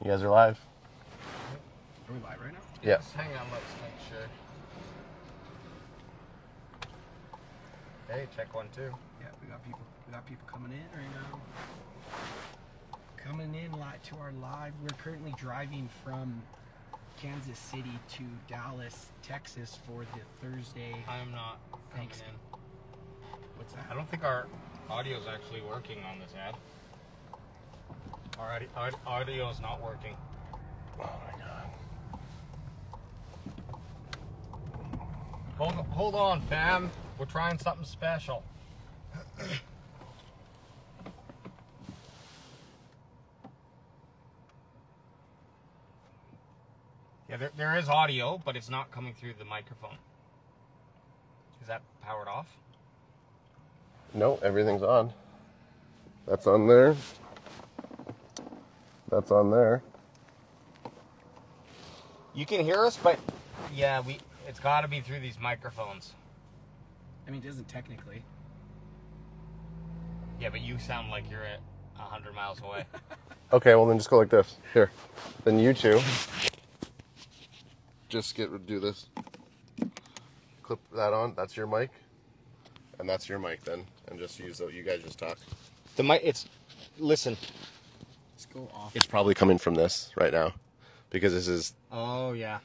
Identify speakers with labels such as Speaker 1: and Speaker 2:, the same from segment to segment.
Speaker 1: You guys are live.
Speaker 2: Are we live right now?
Speaker 1: Yes.
Speaker 3: Hang on, let's make sure. Hey, check 1, 2.
Speaker 2: Yeah, we got people coming in right now. Coming in live to our live. We're currently driving from Kansas City to Dallas, Texas for the Thursday.
Speaker 3: I'm not coming in.
Speaker 2: What's that?
Speaker 3: I don't think our audio is actually working on this ad. Our audio is not working.
Speaker 1: Oh my god.
Speaker 3: Hold on, fam. We're trying something special. Yeah, there is audio, but it's not coming through the microphone. Is that powered off?
Speaker 1: No, everything's on. That's on there. That's on there.
Speaker 3: You can hear us, but yeah, it's got to be through these microphones.
Speaker 2: I mean, it doesn't technically.
Speaker 3: Yeah, but you sound like you're at 100 miles away.
Speaker 1: Okay, well then just go like this. Here. Then you two. Just do this. Clip that on. That's your mic. And that's your mic then. And just use that. You guys just talk.
Speaker 3: The mic, listen.
Speaker 2: Let's go off.
Speaker 1: It's probably coming from this right now. Because this is...
Speaker 3: Oh, yeah.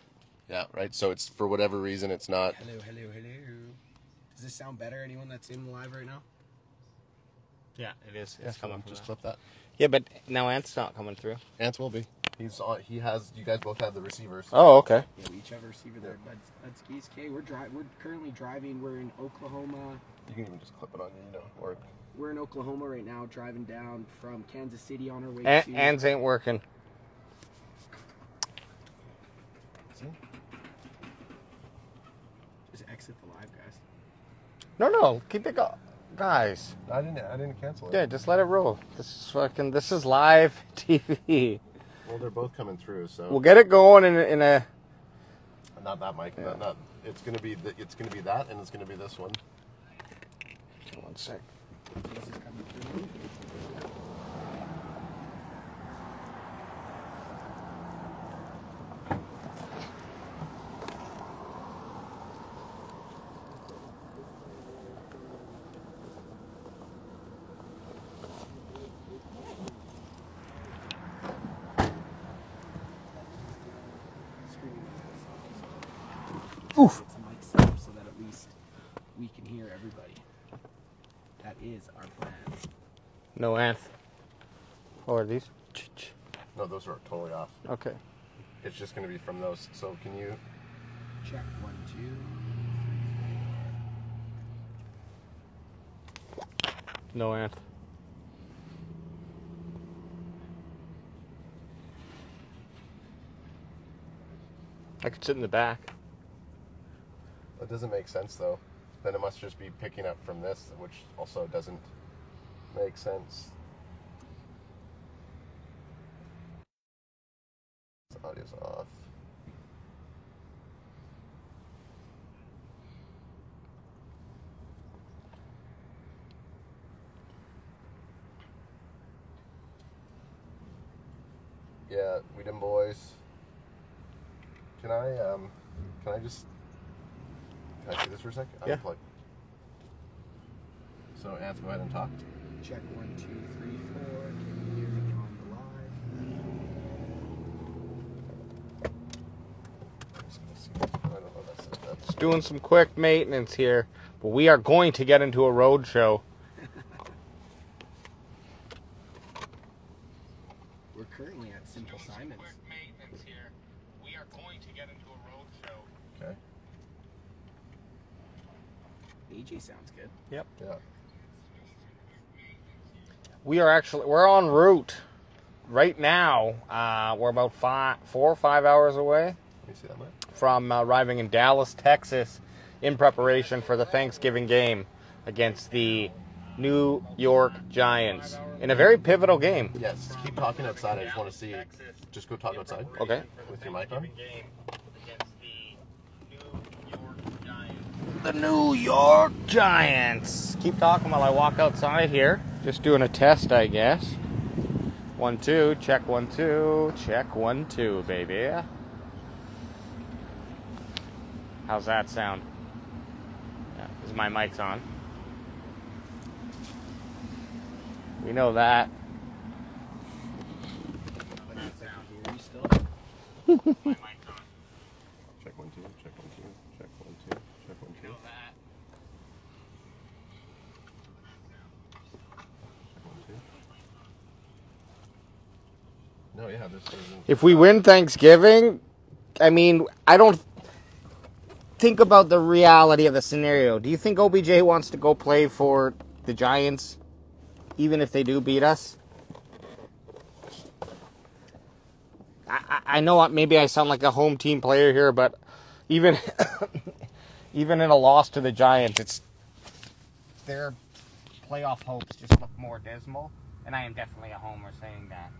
Speaker 1: Yeah, right? So it's, for whatever reason, it's not...
Speaker 2: Hello. Does this sound better? Anyone that's in live right now?
Speaker 3: Yeah, it is. It's coming from
Speaker 1: Just
Speaker 3: that.
Speaker 1: clip that.
Speaker 3: Yeah, but now Ant's not coming through.
Speaker 1: Ants will be. He's on. He has. You guys both have the receivers.
Speaker 3: Oh, okay.
Speaker 2: Yeah, we each have a receiver there. That's East K. We're currently driving. We're in Oklahoma.
Speaker 1: You can even just clip it on you, or...
Speaker 2: We're in Oklahoma right now, driving down from Kansas City on our way to...
Speaker 3: Ants ain't working.
Speaker 1: See?
Speaker 2: Just exit the live, guys.
Speaker 3: No, keep it going. Guys.
Speaker 1: I didn't cancel it.
Speaker 3: Yeah, just let it roll. This is live TV.
Speaker 1: Well, they're both coming through, so...
Speaker 3: We'll get it going in a...
Speaker 1: Not that mic.
Speaker 3: Yeah.
Speaker 1: Not. It's gonna be that, and it's gonna be this one.
Speaker 3: One sec.
Speaker 2: This is coming through.
Speaker 3: Oof.
Speaker 2: Get some mic set up so that at least we can hear everybody. That is our plan.
Speaker 3: No Anth. Or are these?
Speaker 1: No, those are totally off.
Speaker 3: Okay.
Speaker 1: It's just gonna be from those. So can you...
Speaker 2: Check 1, 2.
Speaker 3: No Anth. I could sit in the back.
Speaker 1: That doesn't make sense, though. Then it must just be picking up from this, which also doesn't make sense. The audio's off. Yeah, we done, boys. Can I see this for a sec?
Speaker 3: Yeah.
Speaker 1: Unplug. So, Ants, go ahead and talk.
Speaker 2: Check 1, 2, 3, 4. Can you hear me on the live?
Speaker 1: I don't know, that's
Speaker 3: Just doing some quick maintenance here, but we are going to get into a road show.
Speaker 2: We're currently at Simple Simon's.
Speaker 3: Maintenance here. We are going to get into a road show.
Speaker 1: Okay.
Speaker 2: AJ sounds good.
Speaker 3: Yep.
Speaker 1: Yeah.
Speaker 3: We're en route right now. We're about 4 or 5 hours away
Speaker 1: Let me see that, Mike.
Speaker 3: from arriving in Dallas, Texas, in preparation for the Thanksgiving game against the New York Giants in a very pivotal game.
Speaker 1: Yes, keep talking outside. I just want to see. Just go talk outside.
Speaker 3: Okay.
Speaker 1: With your mic on.
Speaker 3: The New York Giants. Keep talking while I walk outside here. Just doing a test, I guess. 1-2, check 1-2, check 1-2, baby. How's that sound? Yeah, is my mic's on? We know that. My mic's on.
Speaker 1: Check 1-2, check 1-2, check 1-2, check 1-2.
Speaker 3: We know that.
Speaker 1: No, yeah, this is...
Speaker 3: If we win Thanksgiving, I mean, I don't think about the reality of the scenario. Do you think OBJ wants to go play for the Giants, even if they do beat us? I know maybe I sound like a home team player here, but even even in a loss to the Giants, their playoff hopes just look more dismal, and I am definitely a homer saying that.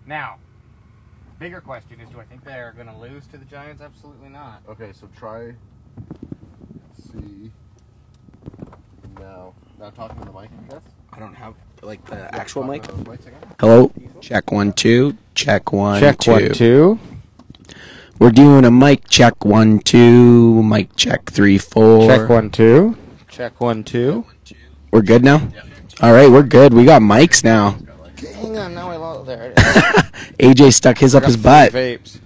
Speaker 3: Now, bigger question is, do I think they're going to lose to the Giants? Absolutely not.
Speaker 1: Okay, so try... see... Now talking to the mic, I guess?
Speaker 2: I don't have like the actual mic.
Speaker 1: Mics again?
Speaker 2: Hello. Check 1-2. Check 1-2.
Speaker 3: Check 1-2.
Speaker 2: We're doing a mic check 1-2. Mic check 3-4.
Speaker 3: Check 1-2. Check 1-2.
Speaker 2: We're good now. All right, we're good. We got mics now.
Speaker 3: Hang on, now I lost there.
Speaker 2: AJ stuck his up his butt.
Speaker 3: Vapes.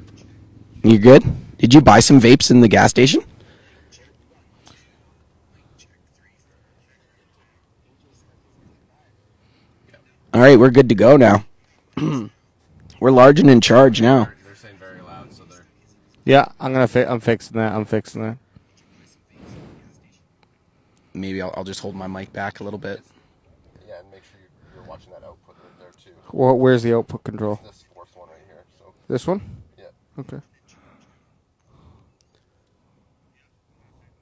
Speaker 2: You good? Did you buy some vapes in the gas station? All right, we're good to go now. We're large and in charge now.
Speaker 1: They're saying very loud, so they're...
Speaker 3: Yeah, I'm fixing that. I'm fixing that.
Speaker 2: Maybe I'll just hold my mic back a little bit.
Speaker 1: Yeah, and make sure you're watching that output right there, too.
Speaker 3: Well, where's the output control?
Speaker 1: This fourth one right here, so...
Speaker 3: This one?
Speaker 1: Yeah.
Speaker 3: Okay.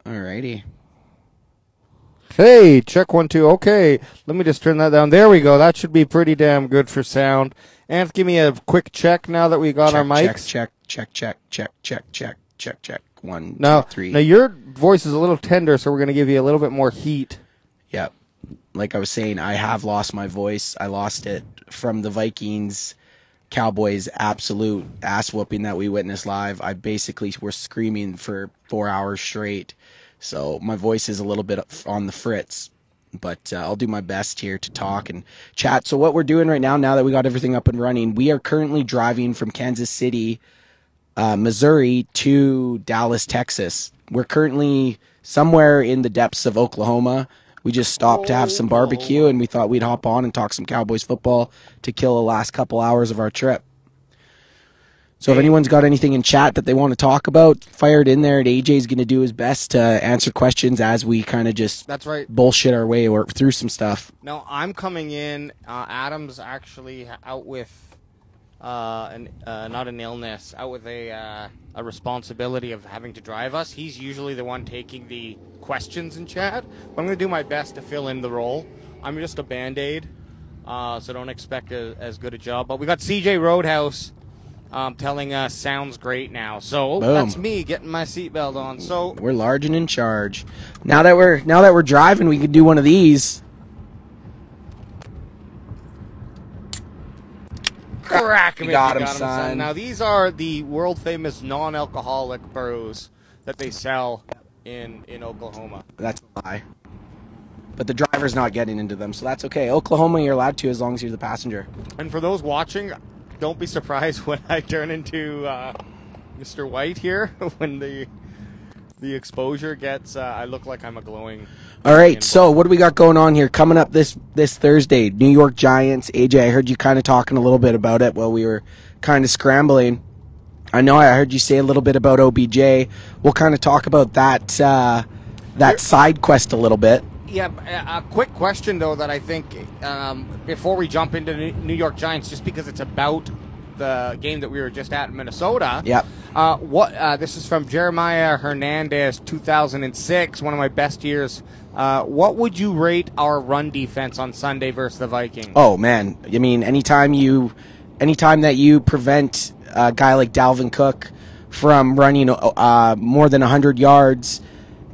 Speaker 2: Alrighty.
Speaker 3: Hey, check 1-2. Okay, let me just turn that down. There we go. That should be pretty damn good for sound. And give me a quick check now that we got our mics.
Speaker 2: Check. 1,
Speaker 3: Now,
Speaker 2: 2, 3.
Speaker 3: now your voice is a little tender, so we're going to give you a little bit more heat.
Speaker 2: Yep. Like I was saying, I have lost my voice. I lost it from the Vikings Cowboys absolute ass whooping that we witnessed live. I basically were screaming for 4 hours straight. So my voice is a little bit on the fritz, but I'll do my best here to talk and chat. So what we're doing right now that we got everything up and running, we are currently driving from Kansas City, Missouri to Dallas, Texas. We're currently somewhere in the depths of Oklahoma. We just stopped to have some barbecue, and we thought we'd hop on and talk some Cowboys football to kill the last couple hours of our trip. So if anyone's got anything in chat that they want to talk about, fire it in there, and AJ's going to do his best to answer questions as we kind of just
Speaker 3: That's right.
Speaker 2: bullshit our way or through some stuff.
Speaker 3: No, I'm coming in. Adam's actually out with not an illness, out with a responsibility of having to drive us. He's usually the one taking the questions in chat, but I'm going to do my best to fill in the role. I'm just a Band-Aid, so don't expect as good a job. But we got CJ Roadhouse telling us sounds great now. So
Speaker 2: Boom.
Speaker 3: That's me getting my seatbelt on. So
Speaker 2: we're large and in charge. Now that we're driving, we could do one of these.
Speaker 3: crack him.
Speaker 2: You got him, son.
Speaker 3: Now these are the world famous non-alcoholic brews that they sell in Oklahoma.
Speaker 2: That's a lie. But the driver's not getting into them, so that's okay. Oklahoma, you're allowed to as long as you're the passenger.
Speaker 3: And for those watching, don't be surprised when I turn into Mr. White here. When the exposure gets, I look like I'm a glowing.
Speaker 2: All right, so what do we got going on here? Coming up this Thursday, New York Giants. AJ, I heard you kind of talking a little bit about it while we were kind of scrambling. I know I heard you say a little bit about OBJ. We'll kind of talk about that side quest a little bit.
Speaker 3: Yeah, a quick question, though, that I think before we jump into New York Giants, just because it's about the game that we were just at in Minnesota.
Speaker 2: Yep.
Speaker 3: This is from Jeremiah Hernandez, 2006, one of my best years. What would you rate our run defense on Sunday versus the Vikings?
Speaker 2: Oh, man. I mean, anytime that you prevent a guy like Dalvin Cook from running more than 100 yards,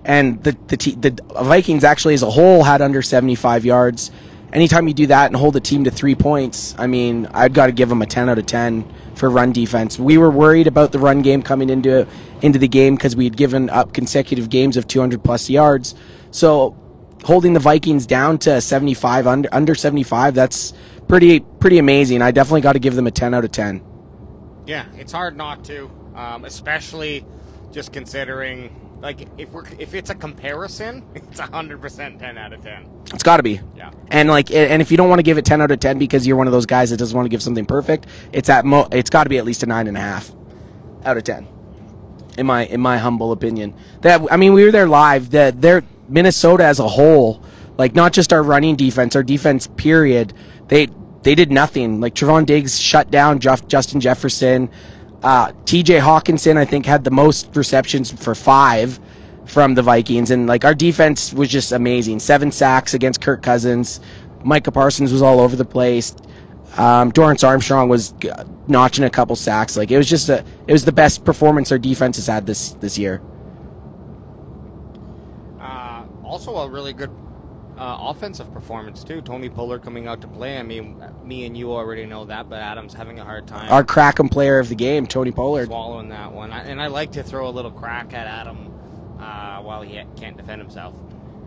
Speaker 2: and the Vikings actually as a whole had under 75 yards, anytime you do that and hold a team to 3 points, I mean, I've got to give them a 10 out of 10 for run defense. We were worried about the run game coming into the game because we had given up consecutive games of 200-plus yards. So holding the Vikings down to 75, under 75, that's pretty amazing. I definitely got to give them a 10 out of 10.
Speaker 3: Yeah, it's hard not to, especially just considering, like, if it's a comparison, it's 100% 10 out of 10.
Speaker 2: It's got to be.
Speaker 3: Yeah.
Speaker 2: And if you don't want to give it 10 out of 10 because you're one of those guys that doesn't want to give something perfect, it's got to be at least a 9.5 out of 10. In my humble opinion. We were there live. Their Minnesota as a whole, like, not just our running defense, our defense period, they did nothing. Like, Trevon Diggs shut down Justin Jefferson. TJ Hawkinson, I think, had the most receptions for 5 from the Vikings. And, like, our defense was just amazing. 7 sacks against Kirk Cousins. Micah Parsons was all over the place. Dorrance Armstrong was notching a couple sacks. Like, it was the best performance our defense has had this year.
Speaker 3: Also a really good offensive performance, too. Tony Pollard coming out to play. I mean, me and you already know that, but Adam's having a hard time.
Speaker 2: Our crack-em player of the game, Tony Pollard.
Speaker 3: Swallowing that one. And I like to throw a little crack at Adam while he can't defend himself.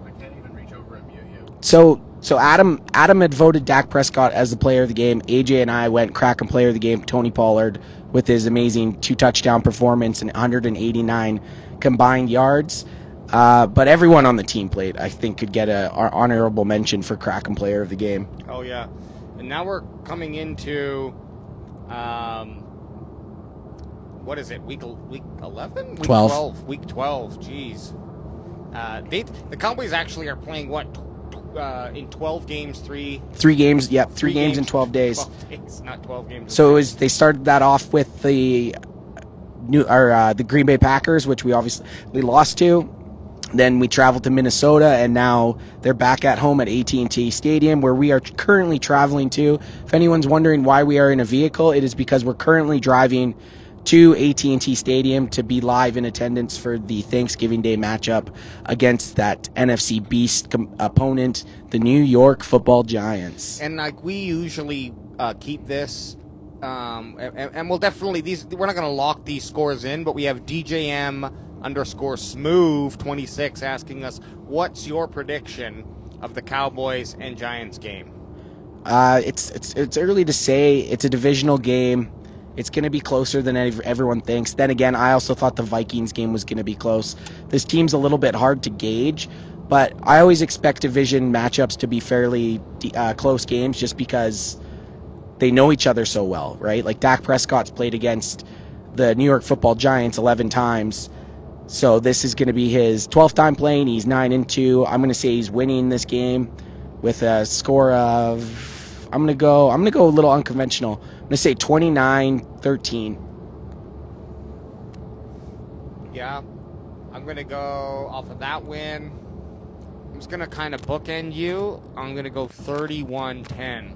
Speaker 1: I can't even reach over and mute you.
Speaker 2: So Adam had voted Dak Prescott as the player of the game. AJ and I went crack-em player of the game, Tony Pollard, with his amazing 2-touchdown performance and 189 combined yards. But everyone on the team played, I think, could get an honorable mention for crack-em player of the game.
Speaker 3: Oh, yeah. And now we're coming into, what is it, week 11?
Speaker 2: 12.
Speaker 3: Week 12, jeez. The Cowboys actually are playing, what, in 12 games, 3
Speaker 2: games, yep, 3 games in 12 days.
Speaker 3: 12 days, not 12 games.
Speaker 2: So they started that off with the Green Bay Packers, which we obviously lost to. Then we traveled to Minnesota, and now they're back at home at AT&T Stadium, where we are currently traveling to. If anyone's wondering why we are in a vehicle, it is because we're currently driving to AT&T Stadium to be live in attendance for the Thanksgiving Day matchup against that NFC beast opponent, the New York Football Giants.
Speaker 3: And like we usually keep this, and we'll definitely we're not going to lock these scores in, but we have DJM_Smooth26 asking us, what's your prediction of the Cowboys and Giants game?
Speaker 2: It's early to say. It's a divisional game. It's going to be closer than everyone thinks. Then again, I also thought the Vikings game was going to be close. This team's a little bit hard to gauge, but I always expect division matchups to be fairly close games just because they know each other so well, right? Like Dak Prescott's played against the New York Football Giants 11 times. So this is going to be his 12th time playing. He's 9-2. I'm going to say he's winning this game with a score of, I'm going to go a little unconventional. I'm going to say 29-13.
Speaker 3: Yeah, I'm going to go off of that win. I'm just going to kind of bookend you. I'm going to go 31-10.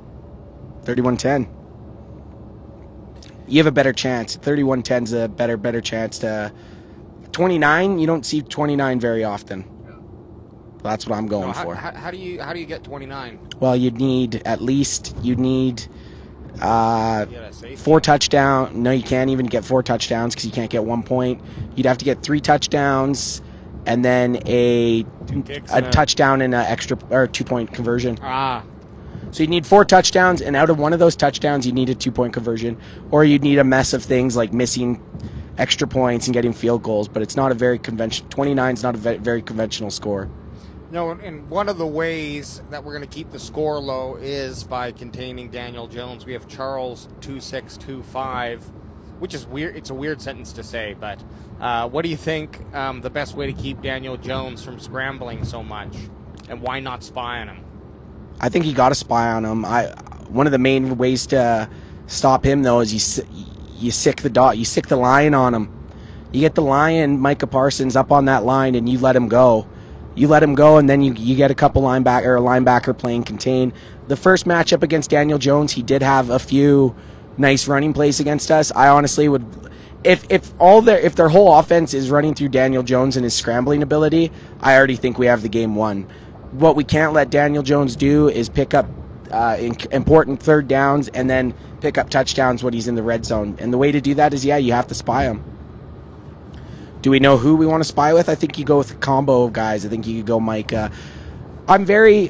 Speaker 2: 31-10. You have a better chance. 31-10's a better chance to 29. You don't see 29 very often. That's what I'm going for.
Speaker 3: How do you get 29?
Speaker 2: Well, you'd need 4 touchdowns. No, you can't even get 4 touchdowns because you can't get 1 point. You'd have to get 3 touchdowns and then a touchdown and an extra or 2-point conversion. So you need 4 touchdowns, and out of one of those touchdowns, you need a 2-point conversion, or you'd need a mess of things like missing extra points and getting field goals. But it's not a very conventional. 29 is not a very conventional score.
Speaker 3: No, and one of the ways that we're going to keep the score low is by containing Daniel Jones. We have Charles 2625, which is weird. It's a weird sentence to say, but what do you think the best way to keep Daniel Jones from scrambling so much, and why not spy on him?
Speaker 2: I think you got to spy on him. One of the main ways to stop him though is you sick the lion on him. You get the lion, Micah Parsons, up on that line, and you let him go. You let him go, and then you get a linebacker playing contain. The first matchup against Daniel Jones, he did have a few nice running plays against us. I honestly would, if their whole offense is running through Daniel Jones and his scrambling ability, I already think we have the game won. What we can't let Daniel Jones do is pick up important third downs and then pick up touchdowns when he's in the red zone. And the way to do that is, you have to spy him. Do we know who we want to spy with? I think you go with a combo of guys. I think you could go Micah. I'm very,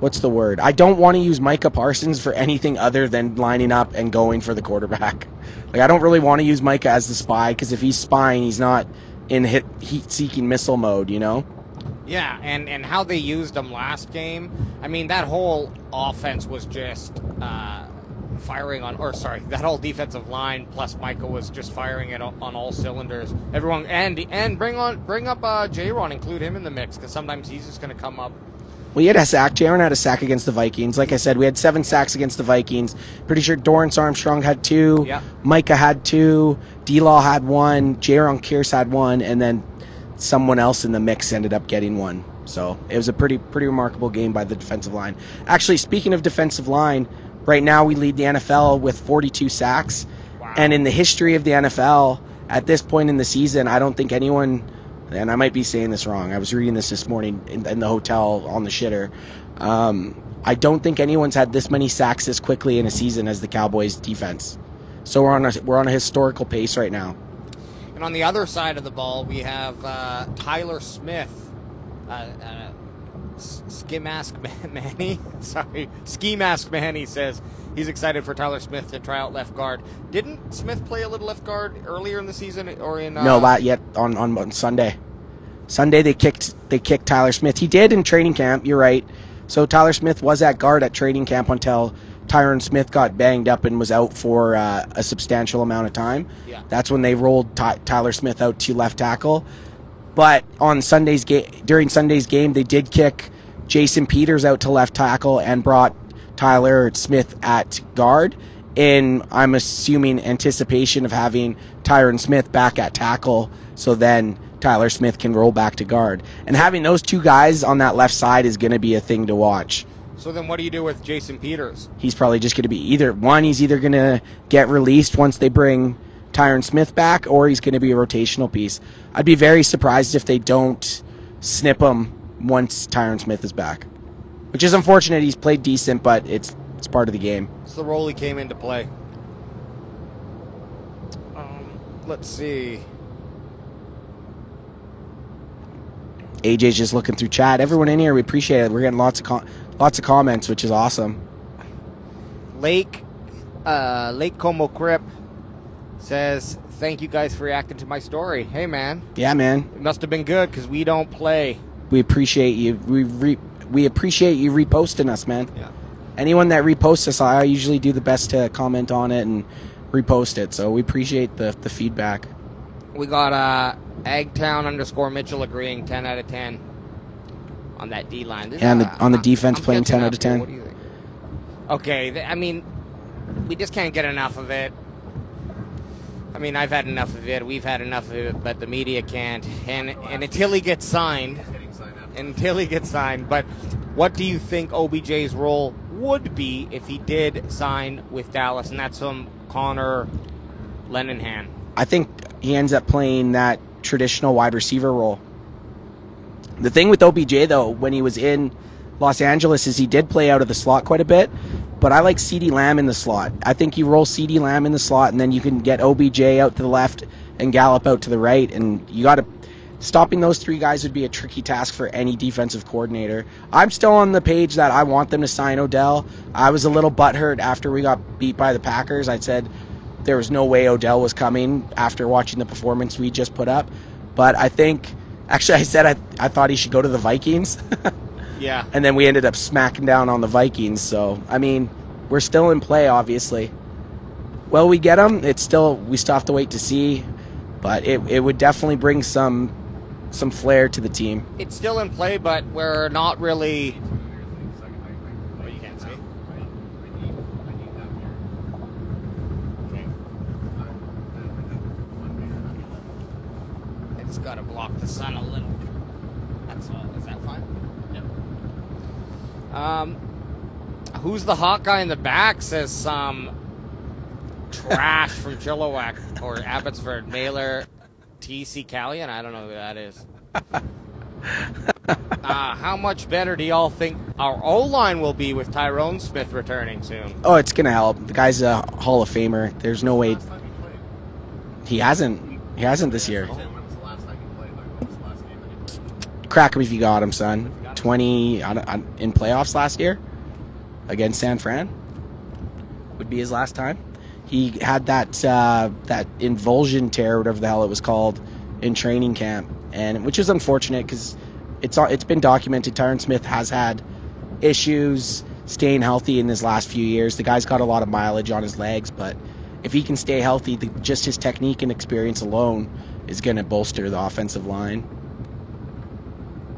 Speaker 2: what's the word? I don't want to use Micah Parsons for anything other than lining up and going for the quarterback. Like, I don't really want to use Micah as the spy, because if he's spying, he's not in heat-seeking missile mode, you know?
Speaker 3: Yeah, and how they used him last game, I mean, that whole offense was just firing on, or sorry, that whole defensive line plus Micah was just firing it on all cylinders. Everyone, and bring up J-Ron, include him in the mix, because sometimes he's just going to come up.
Speaker 2: Well, he had a sack. J-Ron had a sack against the Vikings. Like I said, we had 7 sacks against the Vikings. Pretty sure Dorrance Armstrong had 2.
Speaker 3: Yeah.
Speaker 2: Micah had 2. D-Law had 1. J-Ron Kearse had 1. And then someone else in the mix ended up getting 1. So it was a pretty remarkable game by the defensive line. Actually, speaking of defensive line, right now we lead the NFL with 42 sacks.
Speaker 3: Wow.
Speaker 2: And in the history of the NFL, at this point in the season, I don't think anyone... and I might be saying this wrong. I was reading this morning in the hotel on the shitter. I don't think anyone's had this many sacks this quickly in a season as the Cowboys defense. So we're on a historical pace right now.
Speaker 3: And on the other side of the ball, we have Tyler Smith, Ski Mask Manny says he's excited for Tyler Smith to try out left guard. Didn't Smith play a little left guard earlier in the season, or in?
Speaker 2: No, not yet. On Sunday. Sunday they kicked Tyler Smith. He did in training camp. You're right. So Tyler Smith was at guard at training camp until Tyron Smith got banged up and was out for a substantial amount of time.
Speaker 3: Yeah.
Speaker 2: That's when they rolled Tyler Smith out to left tackle. But on during Sunday's game, they did kick Jason Peters out to left tackle and brought Tyler Smith at guard in, I'm assuming, anticipation of having Tyron Smith back at tackle, so then Tyler Smith can roll back to guard. And having those two guys on that left side is going to be a thing to watch.
Speaker 3: So then what do you do with Jason Peters?
Speaker 2: He's probably just going to be he's either going to get released once they bring Tyron Smith back, or he's going to be a rotational piece. I'd be very surprised if they don't snip him once Tyron Smith is back. Which is unfortunate. He's played decent, but it's part of the game.
Speaker 3: It's the role he came into play. Let's see.
Speaker 2: AJ's just looking through chat. Everyone in here, we appreciate it. We're getting lots of comments, which is awesome.
Speaker 3: Lake Como Crip says, "Thank you guys for reacting to my story." Hey, man.
Speaker 2: Yeah, man.
Speaker 3: It must have been good because we don't play.
Speaker 2: We appreciate you. We appreciate you reposting us, man.
Speaker 3: Yeah.
Speaker 2: Anyone that reposts us, I usually do the best to comment on it and repost it. So we appreciate the feedback.
Speaker 3: We got Eggtown_Mitchell agreeing 10 out of 10 on that D line.
Speaker 2: And on the defense playing 10 out of 10.
Speaker 3: What do you think? Okay, I mean, we just can't get enough of it. I mean, I've had enough of it. We've had enough of it, but the media can't. And until he gets signed, but what do you think OBJ's role would be if he did sign with Dallas? And that's Connor Lenihan.
Speaker 2: I think he ends up playing that traditional wide receiver role. The thing with OBJ, though, when he was in Los Angeles, is he did play out of the slot quite a bit, but I like CeeDee Lamb in the slot. I think you roll CeeDee Lamb in the slot, and then you can get OBJ out to the left and Gallup out to the right, and you got to... Stopping those three guys would be a tricky task for any defensive coordinator. I'm still on the page that I want them to sign Odell. I was a little butthurt after we got beat by the Packers. I said there was no way Odell was coming after watching the performance we just put up. But I think... Actually, I said I thought he should go to the Vikings.
Speaker 3: Yeah.
Speaker 2: And then we ended up smacking down on the Vikings. So, I mean, we're still in play, obviously. Will we get him? We still have to wait to see. But it would definitely bring some flair to the team.
Speaker 3: It's still in play, but we're not really... Oh, you can't see? It's got to block the sun a little. That's all. Is that fine? Yep. Who's the hot guy in the back? Says some trash from Chilliwack or Abbotsford. Mailer T.C. Callion? I don't know who that is. How much better do y'all think our O-line will be with Tyrone Smith returning soon?
Speaker 2: Oh, it's going to help. The guy's a Hall of Famer. There's no way. He hasn't. He hasn't this year. Crack him if you got him, son. 20 in playoffs last year against San Fran would be his last time. He had that invulsion tear, whatever the hell it was called, in training camp, and which is unfortunate because it's been documented. Tyron Smith has had issues staying healthy in his last few years. The guy's got a lot of mileage on his legs, but if he can stay healthy, just his technique and experience alone is going to bolster the offensive line.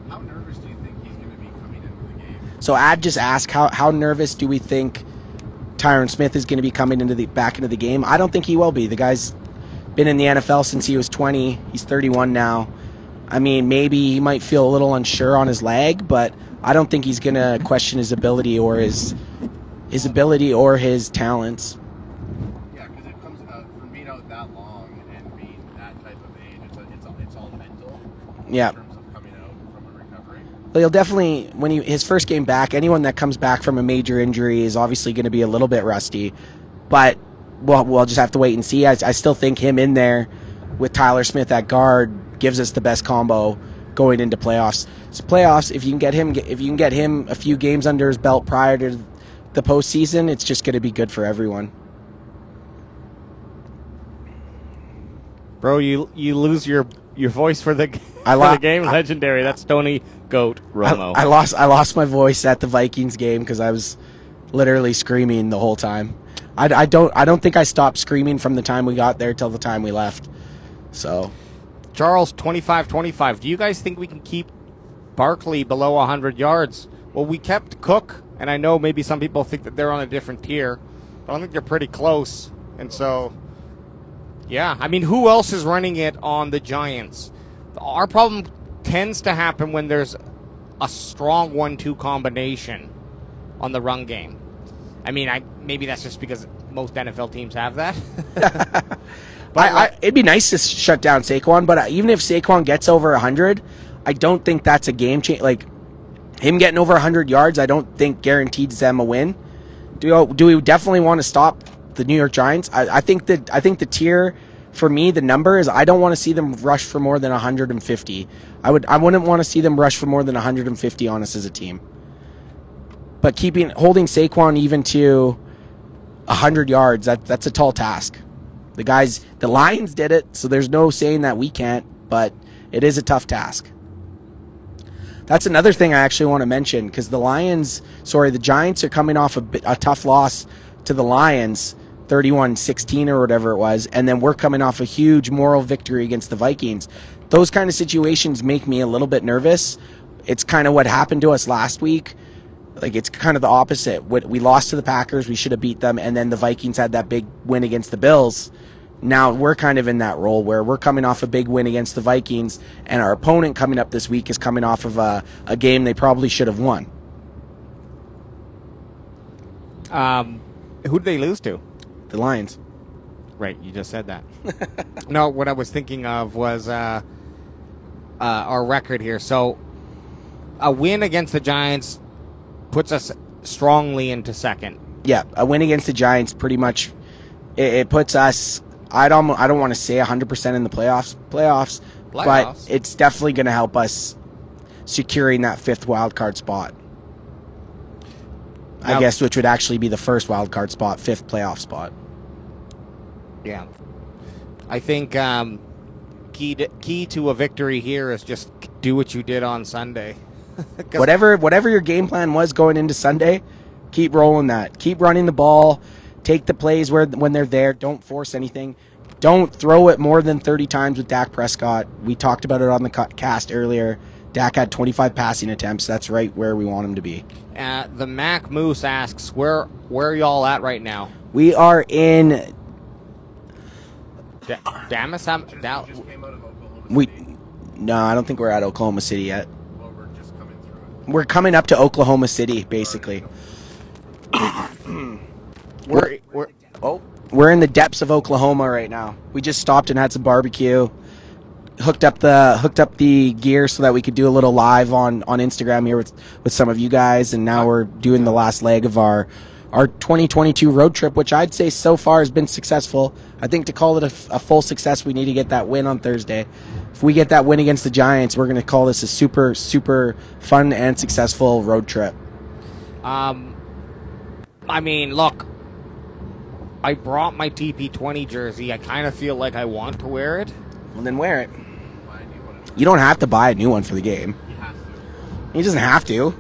Speaker 1: How nervous do you think he's going to be coming into the game?
Speaker 2: So Ad just asked, how nervous do we think Tyron Smith is going to be coming back into the game? I don't think he will be. The guy's been in the NFL since he was 20. He's 31 now. I mean, maybe he might feel a little unsure on his leg, but I don't think he's going to question his ability or his talents.
Speaker 1: Yeah, because it comes from being out that long and being that type of age. It's all mental.
Speaker 2: Yeah.
Speaker 1: In terms of coming out from a recovery.
Speaker 2: But he'll definitely, his first game back, anyone that comes back from a major injury is obviously going to be a little bit rusty. But we'll just have to wait and see. I still think him in there with Tyler Smith at guard gives us the best combo going into playoffs. So playoffs, if you can get him a few games under his belt prior to the postseason, it's just going to be good for everyone.
Speaker 3: Bro, you lose your voice for the game. Legendary. That's Tony Goat Romo.
Speaker 2: I lost my voice at the Vikings game because I was literally screaming the whole time. I don't think I stopped screaming from the time we got there till the time we left. So,
Speaker 3: Charles, 25-25. Do you guys think we can keep Barkley below 100 yards? Well, we kept Cook, and I know maybe some people think that they're on a different tier, but I think they're pretty close. And so, yeah. I mean, who else is running it on the Giants? Our problem tends to happen when there's a strong 1-2 combination on the run game. I mean, maybe that's just because most NFL teams have that.
Speaker 2: It'd be nice to shut down Saquon, but even if Saquon gets over 100, I don't think that's a game change. Like, him getting over 100 yards, I don't think guarantees them a win. Do we definitely want to stop the New York Giants? I think the tier for me, the number is I don't want to see them rush for more than 150. I wouldn't want to see them rush for more than 150 on us as a team. But holding Saquon even to 100 yards, that's a tall task. The Lions did it, so there's no saying that we can't, but it is a tough task. That's another thing I actually want to mention, because the Giants are coming off a tough loss to the Lions, 31-16 or whatever it was, and then we're coming off a huge moral victory against the Vikings. Those kind of situations make me a little bit nervous. It's kind of what happened to us last week. Like, it's kind of the opposite. We lost to the Packers, we should have beat them, and then the Vikings had that big win against the Bills. Now we're kind of in that role where we're coming off a big win against the Vikings, and our opponent coming up this week is coming off of a game they probably should have won.
Speaker 3: Who did they lose to?
Speaker 2: The Lions.
Speaker 3: Right, you just said that. No, what I was thinking of was our record here. So a win against the Giants puts us strongly into second.
Speaker 2: Yeah, a win against the Giants pretty much it puts us. I don't want to say 100% in the playoffs, but it's definitely going to help us securing that fifth wild card spot. Now, I guess, which would actually be the first wild card spot, fifth playoff spot.
Speaker 3: Yeah, I think key to a victory here is just do what you did on Sunday.
Speaker 2: Whatever your game plan was going into Sunday, keep rolling that. Keep running the ball. Take the plays when they're there. Don't force anything. Don't throw it more than 30 times with Dak Prescott. We talked about it on the cast earlier. Dak had 25 passing attempts. That's right where we want him to be.
Speaker 3: The Mac Moose asks, where are y'all at right now?
Speaker 2: We are in...
Speaker 3: Dallas?
Speaker 2: No, I don't think we're at Oklahoma City yet. We're coming up to Oklahoma City, basically. We're in the depths of Oklahoma right now. We just stopped and had some barbecue. hooked up the gear so that we could do a little live on Instagram here with some of you guys, and now we're doing the last leg of our 2022 road trip, which I'd say so far has been successful. I think to call it a full success, we need to get that win on Thursday. If we get that win against the Giants, we're going to call this a super, super fun and successful road trip.
Speaker 3: I mean, look, I brought my TP20 jersey. I kind of feel like I want to wear it.
Speaker 2: Well, then wear it. You don't have to buy a new one for the game.
Speaker 1: He has to.
Speaker 2: He doesn't have to.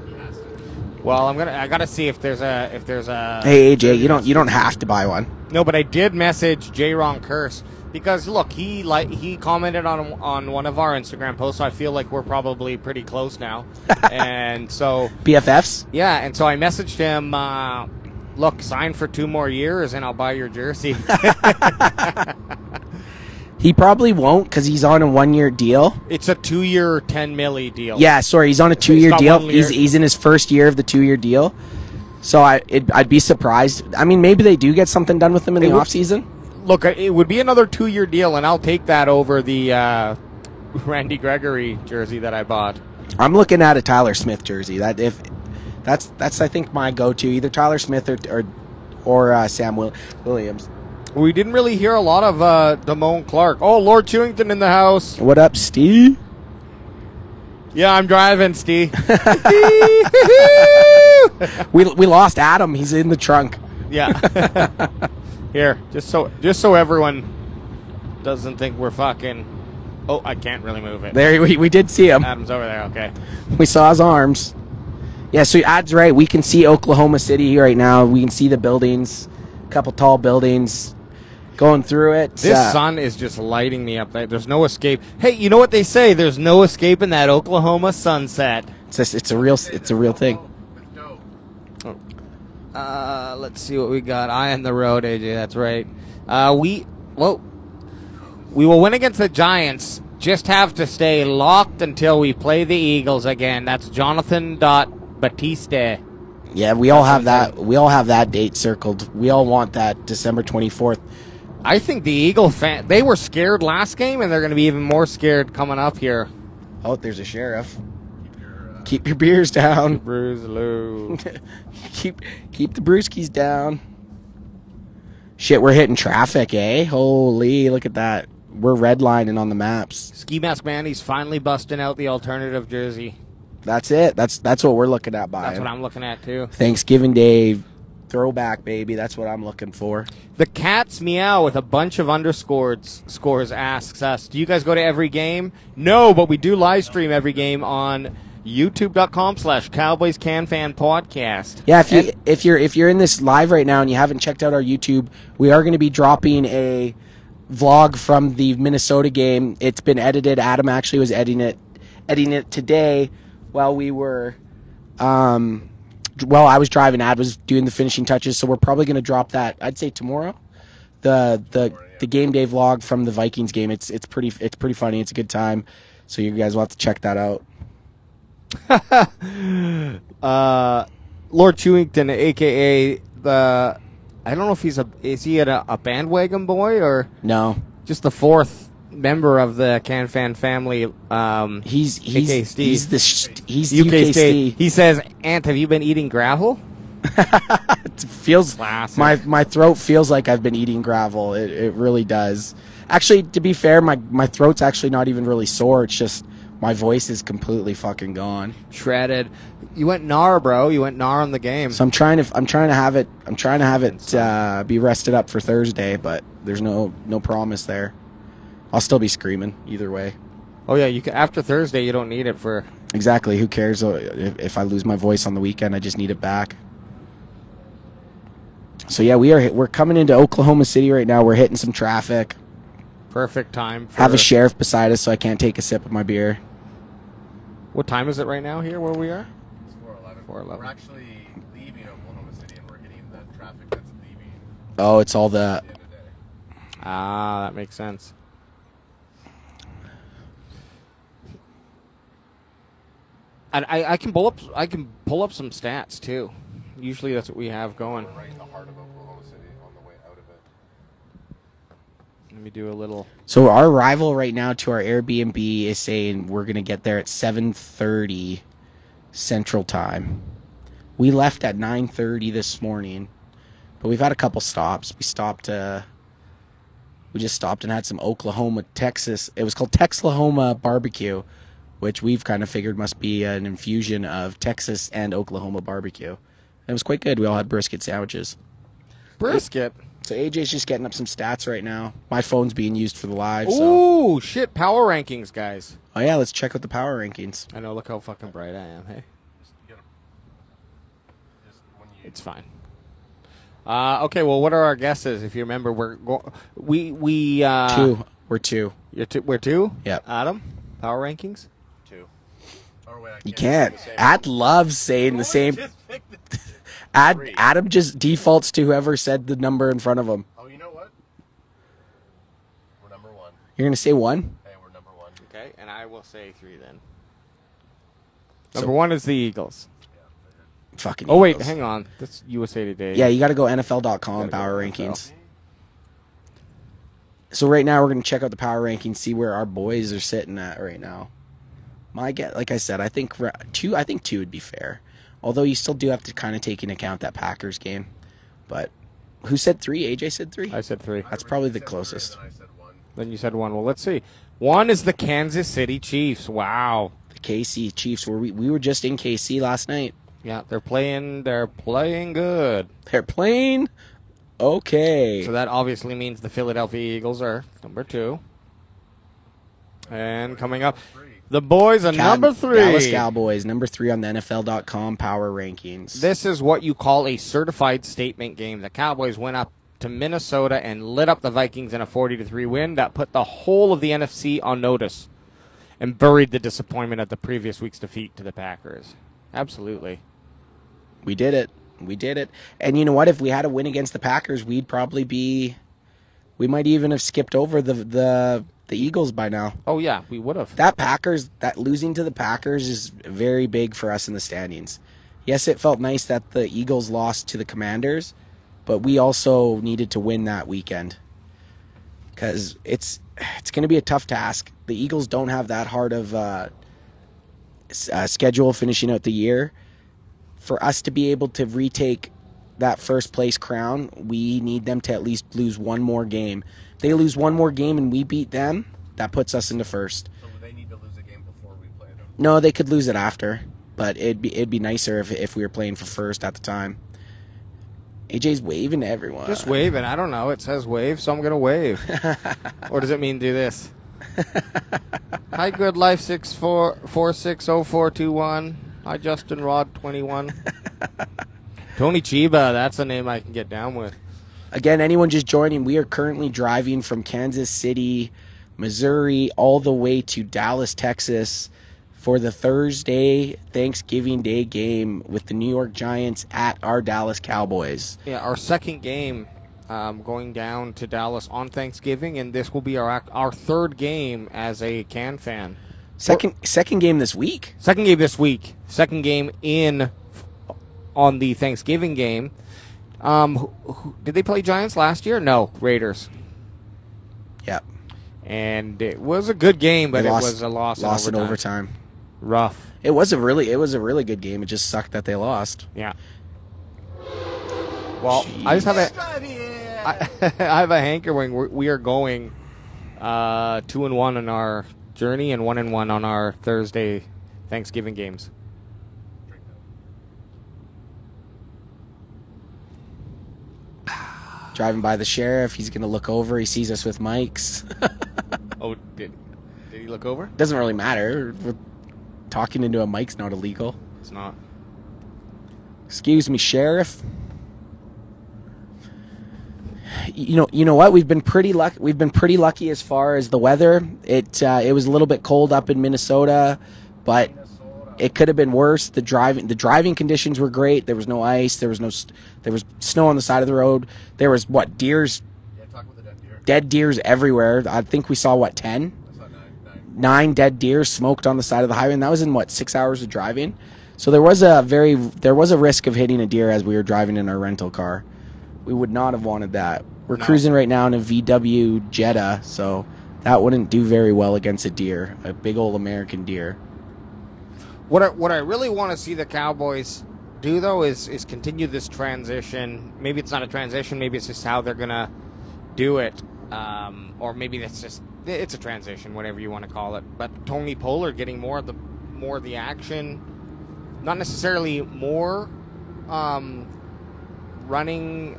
Speaker 3: Well, I gotta see if there's a
Speaker 2: Hey AJ, you don't have to buy one.
Speaker 3: No, but I did message J-Ron Curse because look, he commented on one of our Instagram posts, so I feel like we're probably pretty close now. And so
Speaker 2: BFFs?
Speaker 3: Yeah, and so I messaged him, look, sign for 2 more years and I'll buy your jersey.
Speaker 2: He probably won't because he's on a 1-year deal.
Speaker 3: It's a 2-year, $10 million deal.
Speaker 2: Yeah, sorry, he's on a 2-year deal. He's in his first year of the 2-year deal. So I'd be surprised. I mean, maybe they do get something done with him in the offseason.
Speaker 3: Look, it would be another 2-year deal, and I'll take that over the Randy Gregory jersey that I bought.
Speaker 2: I'm looking at a Tyler Smith jersey. That's I think my go-to, either Tyler Smith or Sam Williams.
Speaker 3: We didn't really hear a lot of Damone Clark. Oh, Lord Chewington in the house.
Speaker 2: What up, Steve?
Speaker 3: Yeah, I'm driving, Steve.
Speaker 2: we lost Adam. He's in the trunk.
Speaker 3: Yeah. Here, just so everyone doesn't think we're fucking. Oh, I can't really move it.
Speaker 2: There, we did see him.
Speaker 3: Adam's over there. Okay.
Speaker 2: We saw his arms. Yeah, so Ad's right. We can see Oklahoma City right now. We can see the buildings, a couple tall buildings. Going through it.
Speaker 3: This sun is just lighting me up. There's no escape. Hey, you know what they say? There's no escape in that Oklahoma sunset.
Speaker 2: It's a real thing.
Speaker 3: Let's see what we got. Eye on the road, AJ. That's right. We will win against the Giants. Just have to stay locked until we play the Eagles again. That's Jonathan.Batiste.
Speaker 2: Yeah, we all have that. We all have that date circled. We all want that December 24th.
Speaker 3: I think the Eagle they were scared last game, and they're going to be even more scared coming up here.
Speaker 2: Oh, there's a sheriff. Keep your beers down.
Speaker 3: Brews low.
Speaker 2: keep the brewskis down. Shit, we're hitting traffic, eh? Holy, look at that. We're redlining on the maps.
Speaker 3: Ski Mask Mandy's finally busting out the alternative jersey.
Speaker 2: That's it. That's what we're looking at buying.
Speaker 3: That's what I'm looking at, too.
Speaker 2: Thanksgiving Day throwback, baby. That's what I'm looking for.
Speaker 3: The Cat's Meow with a bunch of scores asks us, do you guys go to every game? No, but we do live stream every game on youtube.com/Cowboys CanFan Podcast.
Speaker 2: Yeah, if you're in this live right now and you haven't checked out our YouTube, we are going to be dropping a vlog from the Minnesota game. It's been edited. Adam actually was editing it today while we were I was driving. Ad was doing the finishing touches, so we're probably going to drop that. I'd say tomorrow. The game day vlog from the Vikings game. It's pretty funny. It's a good time. So you guys will have to check that out.
Speaker 3: Lord Chewington, aka the I don't know if is he a bandwagon boy or
Speaker 2: no,
Speaker 3: just the 4th member of the CanFan family.
Speaker 2: He's
Speaker 3: UK Steve.
Speaker 2: He's
Speaker 3: UK
Speaker 2: Steve.
Speaker 3: He says, "Ant, have you been eating gravel?"
Speaker 2: It feels
Speaker 3: classic.
Speaker 2: My throat feels like I've been eating gravel. It really does. Actually, to be fair, my throat's actually not even really sore. It's just my voice is completely fucking gone.
Speaker 3: Shredded. You went gnar, bro. You went gnar on the game.
Speaker 2: So I'm trying to have it be rested up for Thursday, but there's no promise there. I'll still be screaming either way.
Speaker 3: Oh yeah, after Thursday you don't need it for.
Speaker 2: Exactly. Who cares if I lose my voice on the weekend? I just need it back. So yeah, we're coming into Oklahoma City right now. We're hitting some traffic.
Speaker 3: Perfect time.
Speaker 2: Have a sheriff beside us so I can't take a sip of my beer.
Speaker 3: What time is it right now here where we are?
Speaker 1: It's 4:11.
Speaker 3: 4:11.
Speaker 1: We're actually leaving Oklahoma City and we're hitting the traffic that's leaving.
Speaker 2: Oh, it's all the.
Speaker 1: At the end of the day.
Speaker 3: Ah, that makes sense. And I can pull up some stats too. Usually that's what we have going.
Speaker 1: We're right in the heart of Oklahoma City on the way out of it.
Speaker 3: Let me do a little.
Speaker 2: So our arrival right now to our Airbnb is saying we're going to get there at 7:30 Central Time. We left at 9:30 this morning, but we've had a couple stops. We just stopped and had some Oklahoma, Texas. It was called Texlahoma barbecue, which we've kind of figured must be an infusion of Texas and Oklahoma barbecue. It was quite good. We all had brisket sandwiches.
Speaker 3: Brisket?
Speaker 2: So AJ's just getting up some stats right now. My phone's being used for the live. So.
Speaker 3: Ooh, shit. Power rankings, guys.
Speaker 2: Oh, yeah, let's check out the power rankings.
Speaker 3: I know, look how fucking bright I am, hey? It's fine. Okay, well, what are our guesses? If you remember, we
Speaker 2: two. We're two.
Speaker 3: We're two?
Speaker 2: Yep.
Speaker 3: Adam, power rankings?
Speaker 1: 2. Oh, wait,
Speaker 2: you can't. Ad loves saying the same. Adam just defaults to whoever said the number in front of him.
Speaker 1: Oh, you know what? We're number 1.
Speaker 2: You're going to say 1?
Speaker 1: Hey, we're number 1.
Speaker 3: Okay, and I will say 3 then. Number 1 is the Eagles.
Speaker 2: Fucking
Speaker 3: Oh, wait,
Speaker 2: Eagles.
Speaker 3: hang on. That's USA Today.
Speaker 2: Yeah, you got to go NFL.com power rankings. So right now we're going to check out the power rankings, see where our boys are sitting at right now. My guess, like I said, I think 2. I think 2 would be fair. Although you still do have to kind of take into account that Packers game. But who said 3? AJ said 3?
Speaker 3: I said 3.
Speaker 2: That's probably the closest.
Speaker 1: I said 1.
Speaker 3: Then you said 1. Well, let's see. 1 is the Kansas City Chiefs. Wow.
Speaker 2: The KC Chiefs. We were just in KC last night.
Speaker 3: Yeah, they're playing good.
Speaker 2: They're playing okay.
Speaker 3: So that obviously means the Philadelphia Eagles are number 2. And coming up, the boys are number 3.
Speaker 2: Dallas Cowboys, number 3 on the NFL.com power rankings.
Speaker 3: This is what you call a certified statement game. The Cowboys went up to Minnesota and lit up the Vikings in a 40-3 win that put the whole of the NFC on notice and buried the disappointment of the previous week's defeat to the Packers. Absolutely.
Speaker 2: We did it. We did it. And you know what? If we had a win against the Packers, we might even have skipped over the Eagles by now.
Speaker 3: Oh, yeah, we would have.
Speaker 2: That losing to the Packers is very big for us in the standings. Yes, it felt nice that the Eagles lost to the Commanders, but we also needed to win that weekend because it's going to be a tough task. The Eagles don't have that hard of schedule finishing out the year. For us to be able to retake that first place crown, we need them to at least lose one more game. If they lose one more game and we beat them, that puts us into first.
Speaker 1: So they need to lose a game before we play them?
Speaker 2: No, they could lose it after, but it'd be nicer if we were playing for first at the time. AJ's waving to everyone.
Speaker 3: Just waving. I don't know. It says wave, so I'm going to wave. Or does it mean do this? Hi, Good Life 64460421. Hi, Justin Rod 21. Tony Chiba, that's a name I can get down with.
Speaker 2: Again, anyone just joining, we are currently driving from Kansas City, Missouri, all the way to Dallas, Texas for the Thursday Thanksgiving Day game with the New York Giants at our Dallas Cowboys.
Speaker 3: Yeah, our second game going down to Dallas on Thanksgiving, and this will be our third game as a CanFan.
Speaker 2: Second game this week.
Speaker 3: Second game this week. Second game on the Thanksgiving game. Did they play Giants last year? No, Raiders.
Speaker 2: Yep.
Speaker 3: And it was a good game, but it was a loss in overtime. Rough.
Speaker 2: It was a really good game. It just sucked that they lost.
Speaker 3: Yeah. Well, jeez. I just have I have a hankering. We are going 2-1 on our journey and 1-1 on our Thursday Thanksgiving games.
Speaker 2: Driving by the sheriff, he's gonna look over. He sees us with mics.
Speaker 3: Oh, did he look over?
Speaker 2: Doesn't really matter. We're talking into a mic's not illegal.
Speaker 3: It's not.
Speaker 2: Excuse me, sheriff. You know what? We've been pretty lucky as far as the weather. It was a little bit cold up in Minnesota, but it could have been worse. The driving conditions were great. There was no ice. There was snow on the side of the road. There was deers.
Speaker 1: Yeah, talk about the dead deer.
Speaker 2: Dead deers everywhere. I think we saw 10?
Speaker 1: I saw
Speaker 2: 9 dead deer smoked on the side of the highway, and that was in 6 hours of driving. So there was a risk of hitting a deer as we were driving in our rental car. We would not have wanted that. We're cruising right now in a VW Jetta, so that wouldn't do very well against a deer, a big old American deer.
Speaker 3: What I really want to see the Cowboys do, though, is continue this transition. Maybe it's not a transition. Maybe it's just how they're going to do it. Or maybe it's a transition, whatever you want to call it. But Tony Pollard getting more of the action. Not necessarily more running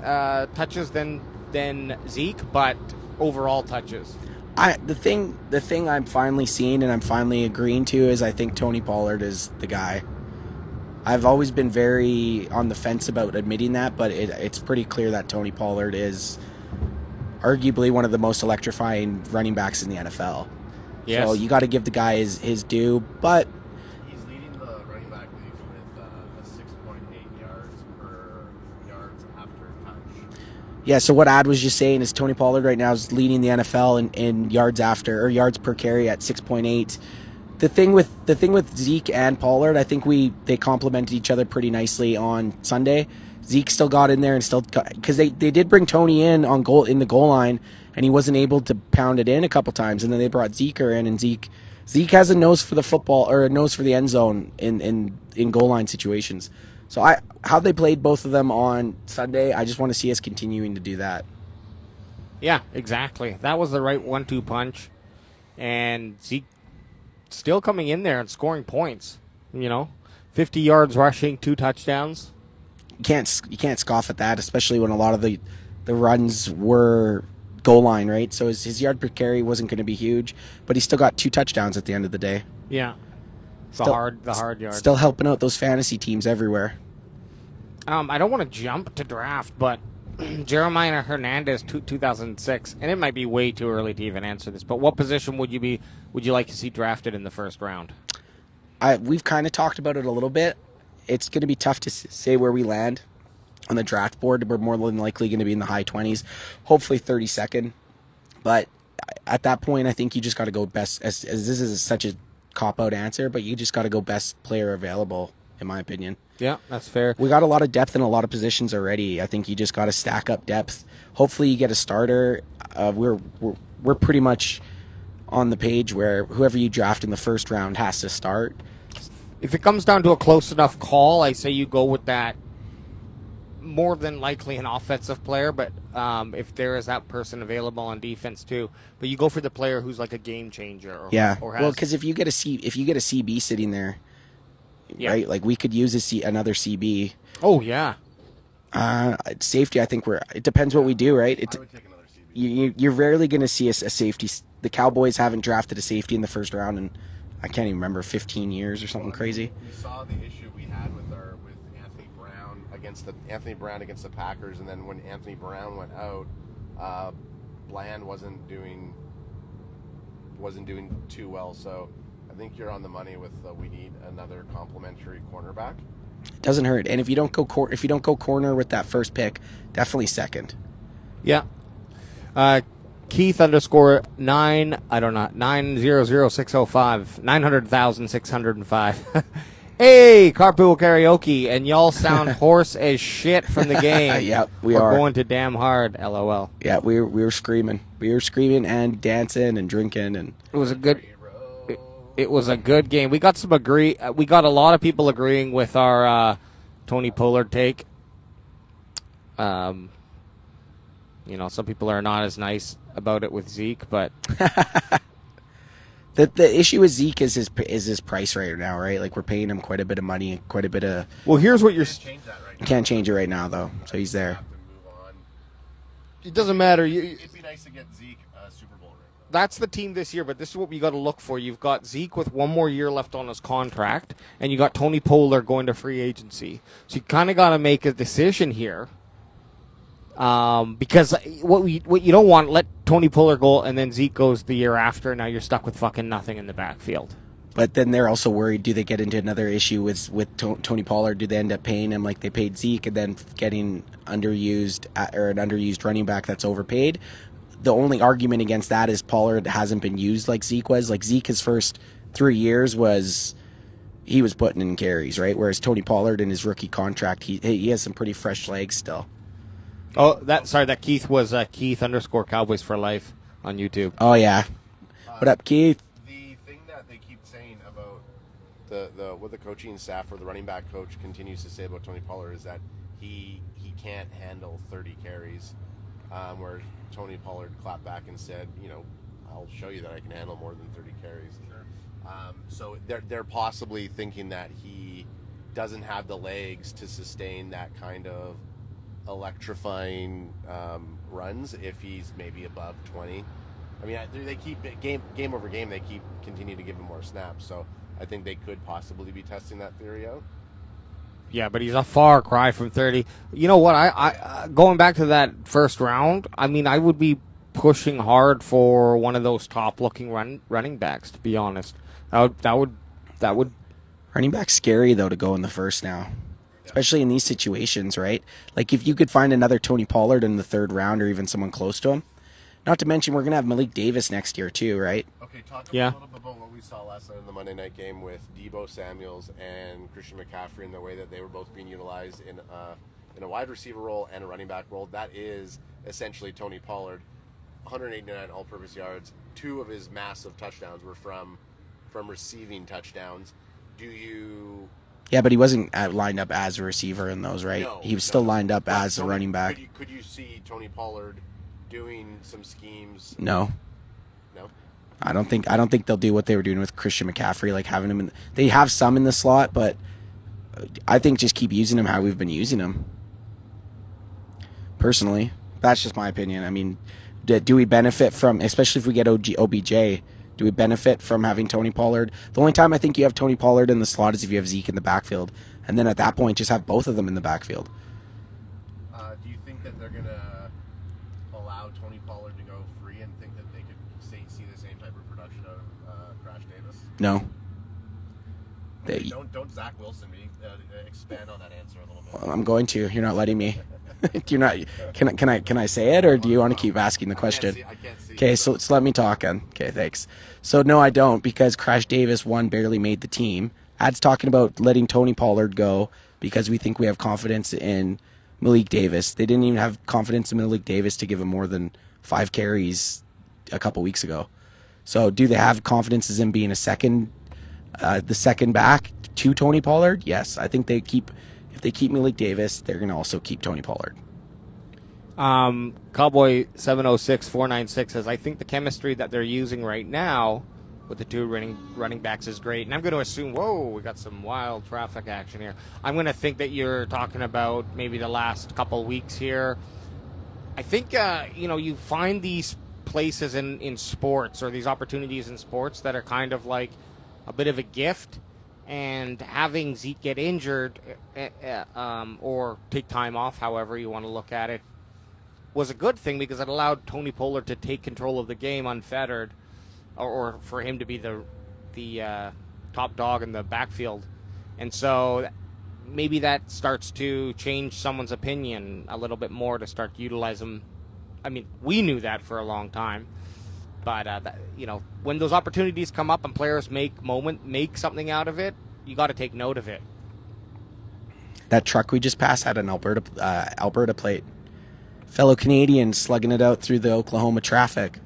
Speaker 3: touches than Zeke, but overall touches.
Speaker 2: The thing I'm finally seeing and I'm finally agreeing to is I think Tony Pollard is the guy. I've always been very on the fence about admitting that, but it's pretty clear that Tony Pollard is arguably one of the most electrifying running backs in the NFL.
Speaker 3: Yes.
Speaker 2: So you got to give the guy his due, but
Speaker 1: He's leading the running back league with a 6.8 yards after touch.
Speaker 2: yeah, so what Ad was just saying is Tony Pollard right now is leading the NFL in yards after, or yards per carry at 6.8. The thing with Zeke and Pollard, I think they complemented each other pretty nicely on Sunday. Zeke still got in there and still, because they did bring Tony in the goal line, and he wasn't able to pound it in a couple times, and then they brought Zeke in, and Zeke has a nose for the football, or a nose for the end zone in goal line situations. So how they played both of them on Sunday, I just want to see us continuing to do that.
Speaker 3: Yeah, exactly. That was the right 1-2 punch, and Zeke still coming in there and scoring points. 50 yards rushing, 2 touchdowns.
Speaker 2: You can't scoff at that, especially when a lot of the runs were goal line, right? So his yard per carry wasn't going to be huge, but he still got 2 touchdowns at the end of the day.
Speaker 3: Yeah, the hard yards.
Speaker 2: Still helping out those fantasy teams everywhere.
Speaker 3: I don't want to jump to draft, but Jeremiah Hernandez, 2006, and it might be way too early to even answer this, but what position would you like to see drafted in the first round?
Speaker 2: We've kind of talked about it a little bit. It's going to be tough to say where we land on the draft board. We're more than likely going to be in the high 20s, hopefully 32nd. But at that point, I think you just got to go best, as this is such a cop-out answer, but you just got to go best player available, in my opinion.
Speaker 3: Yeah, that's fair.
Speaker 2: We got a lot of depth in a lot of positions already. I think you just got to stack up depth. Hopefully you get a starter. We're pretty much on the page where whoever you draft in the first round has to start.
Speaker 3: If it comes down to a close enough call, I say you go with that, more than likely an offensive player, but if there is that person available on defense too, but you go for the player who's like a game changer.
Speaker 2: Well, because if you get a CB sitting there, right? Like we could use another CB.
Speaker 3: Oh yeah.
Speaker 2: Safety, I think it depends what we do, right?
Speaker 1: I would take another CB.
Speaker 2: You're rarely going to see a safety. The Cowboys haven't drafted a safety in the first round in, I can't even remember, 15 years or something crazy.
Speaker 1: We saw the issue we had with Anthony Brown against the Packers, and then when Anthony Brown went out, Bland wasn't doing too well. So I think you're on the money with we need another complimentary cornerback.
Speaker 2: It doesn't hurt, and if you don't go corner with that first pick, definitely second.
Speaker 3: Yeah. Keith _9, I don't know, 900605, 900,605. Hey, carpool karaoke, and y'all sound hoarse as shit from the game.
Speaker 2: Yeah,
Speaker 3: We're going to damn hard, LOL.
Speaker 2: Yeah, we were screaming. We were screaming and dancing and drinking, and
Speaker 3: it was a good. It was a good game. We got We got a lot of people agreeing with our Tony Pollard take. Some people are not as nice about it with Zeke, but
Speaker 2: the issue with Zeke is his price right now, right? Like we're paying him quite a bit of money, quite a bit of.
Speaker 3: Well, here's what you're.
Speaker 2: Can't change it right now though, so he's there.
Speaker 3: It doesn't matter.
Speaker 1: It'd be nice to get Zeke a Super Bowl ring.
Speaker 3: That's the team this year, but this is what we got to look for. You've got Zeke with 1 more year left on his contract, and you got Tony Pollard going to free agency. So you kind of got to make a decision here. Because what you don't want, let Tony Pollard go, and then Zeke goes the year after. Now you're stuck with fucking nothing in the backfield.
Speaker 2: But then they're also worried, do they get into another issue with Tony Pollard? Do they end up paying him like they paid Zeke and then getting an underused running back that's overpaid? The only argument against that is Pollard hasn't been used like Zeke was. Like Zeke, his first 3 years he was putting in carries, right? Whereas Tony Pollard in his rookie contract, he has some pretty fresh legs still.
Speaker 3: Oh, that Keith was Keith _Cowboys for life on YouTube.
Speaker 2: Oh yeah. What up, Keith?
Speaker 1: The thing that they keep saying about what the coaching staff or the running back coach continues to say about Tony Pollard is that he can't handle 30 carries, where Tony Pollard clapped back and said, I'll show you that I can handle more than 30 carries. Sure. So they're possibly thinking that he doesn't have the legs to sustain that kind of electrifying runs if he's maybe above 20. I mean, they keep game over game. They keep continue to give him more snaps. So I think they could possibly be testing that theory out.
Speaker 3: Yeah, but he's a far cry from 30. You know what? I going back to that first round. I mean, I would be pushing hard for one of those top-looking running backs. To be honest, that would.
Speaker 2: Running back's scary though to go in the first now, especially in these situations, right? Like if you could find another Tony Pollard in the third round or even someone close to him. Not to mention we're gonna have Malik Davis next year too, right?
Speaker 1: Okay, talk a little bit about what we saw last night in the Monday night game with Deebo Samuels and Christian McCaffrey and the way that they were both being utilized in a wide receiver role and a running back role. That is essentially Tony Pollard. 189 all-purpose yards. 2 of his massive touchdowns were from receiving touchdowns.
Speaker 2: Yeah, but he wasn't lined up as a receiver in those, right?
Speaker 1: No,
Speaker 2: he was still lined up as a running back.
Speaker 1: Could you see Tony Pollard doing some schemes?
Speaker 2: No.
Speaker 1: No?
Speaker 2: I don't think they'll do what they were doing with Christian McCaffrey, like having him they have some in the slot, but I think just keep using him how we've been using him. Personally, that's just my opinion. I mean, do we benefit from, especially if we get OBJ, do we benefit from having Tony Pollard? The only time I think you have Tony Pollard in the slot is if you have Zeke in the backfield, and then at that point just have both of them in the backfield.
Speaker 1: Do you think that they're going to allow Tony Pollard to go free and think that they could see the same type of production of Crash Davis?
Speaker 2: No.
Speaker 1: Don't Zach Wilson me. Expand on that answer a little bit.
Speaker 2: Well, I'm going to. You're not letting me. You're not. Can I say it, or do you want to keep asking the question?
Speaker 1: I can't see.
Speaker 2: Okay, so let me talk then. Okay, thanks. So no, I don't, because Crash Davis barely made the team. Ad's talking about letting Tony Pollard go because we think we have confidence in Malik Davis. They didn't even have confidence in Malik Davis to give him more than 5 carries a couple weeks ago. So do they have confidence in being the second back to Tony Pollard? Yes, I think if they keep Malik Davis, they're going to also keep Tony Pollard.
Speaker 3: Cowboy 706-496 says, I think the chemistry that they're using right now with the 2 running backs is great. And I'm going to assume, we got some wild traffic action here. I'm going to think that you're talking about maybe the last couple weeks here. I think, you find these places in sports, or these opportunities in sports, that are kind of like a bit of a gift. And having Zeke get injured or take time off, however you want to look at it, was a good thing because it allowed Tony Pollard to take control of the game unfettered, or for him to be the top dog in the backfield. And so maybe that starts to change someone's opinion a little bit more to start to utilize him. I mean, we knew that for a long time. But, when those opportunities come up and players make something out of it, you got to take note of it.
Speaker 2: That truck we just passed had an Alberta plate. Fellow Canadians slugging it out through the Oklahoma traffic.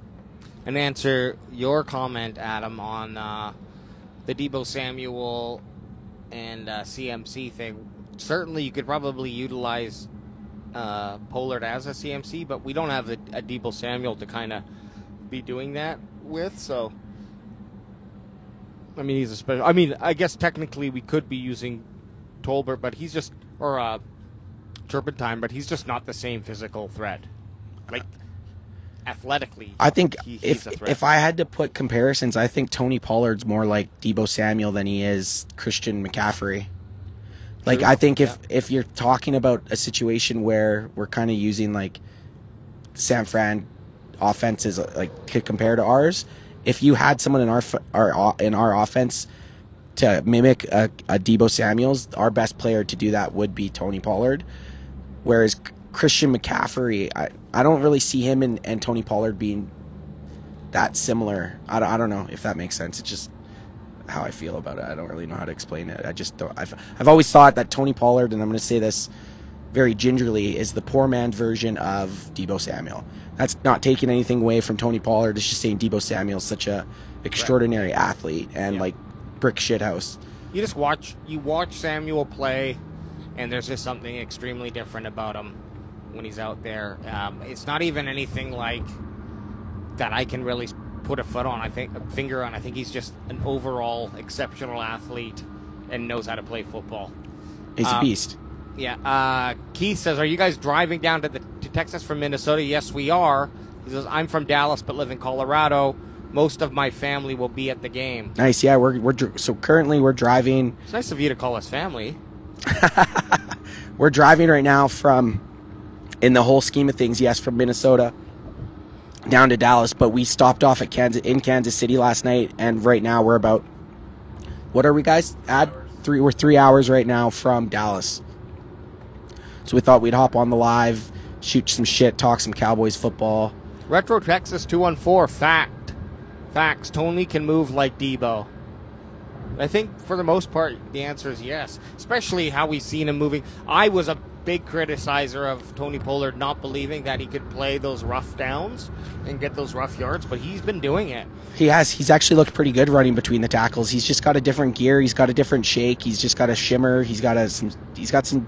Speaker 3: And answer your comment, Adam, on the Deebo Samuel and CMC thing. Certainly you could probably utilize Pollard as a CMC, but we don't have a Deebo Samuel to kind of be doing that with, so I mean, he's a special. I mean, I guess technically we could be using Tolbert, but he's just Turpentine, but he's just not the same physical threat. Like athletically,
Speaker 2: I think
Speaker 3: he's a threat.
Speaker 2: if I had to put comparisons, I think Tony Pollard's more like Deebo Samuel than he is Christian McCaffrey. Like, I think if you're talking about a situation where we're kind of using like San Fran offenses like to compare to ours, if you had someone in our offense to mimic a Deebo Samuel's, our best player to do that would be Tony Pollard. Whereas Christian McCaffrey, I don't really see him and Tony Pollard being that similar. I don't know if that makes sense. It's just how I feel about it. I don't really know how to explain it. I just don't. I've always thought that Tony Pollard, and I'm going to say this very gingerly, is the poor man's version of Deebo Samuel. That's not taking anything away from Tony Pollard. It's just saying Deebo Samuel's such a extraordinary athlete and like brick shithouse.
Speaker 3: You just watch Samuel play, and there's just something extremely different about him when he's out there. It's not even anything like that I can really put a finger on. I think he's just an overall exceptional athlete and knows how to play football.
Speaker 2: He's a beast.
Speaker 3: Yeah. Keith says, "Are you guys driving down to Texas from Minnesota?" Yes, we are. He says, "I'm from Dallas but live in Colorado. Most of my family will be at the game."
Speaker 2: Nice. Yeah, so currently we're driving.
Speaker 3: It's nice of you to call us family.
Speaker 2: We're driving right now from, in the whole scheme of things, yes, from Minnesota down to Dallas, but we stopped off at Kansas City last night, and right now we're about, what are we guys? We're 3 hours right now from Dallas. So we thought we'd hop on the live, shoot some shit, talk some Cowboys football.
Speaker 3: Retro Texas 214, facts. Tony can move like Deebo. I think for the most part, the answer is yes, especially how we've seen him moving. I was a big criticizer of Tony Pollard not believing that he could play those rough downs and get those rough yards, but he's been doing it.
Speaker 2: He has. He's actually looked pretty good running between the tackles. He's just got a different gear. He's got a different shake. He's just got a shimmer. He's got some.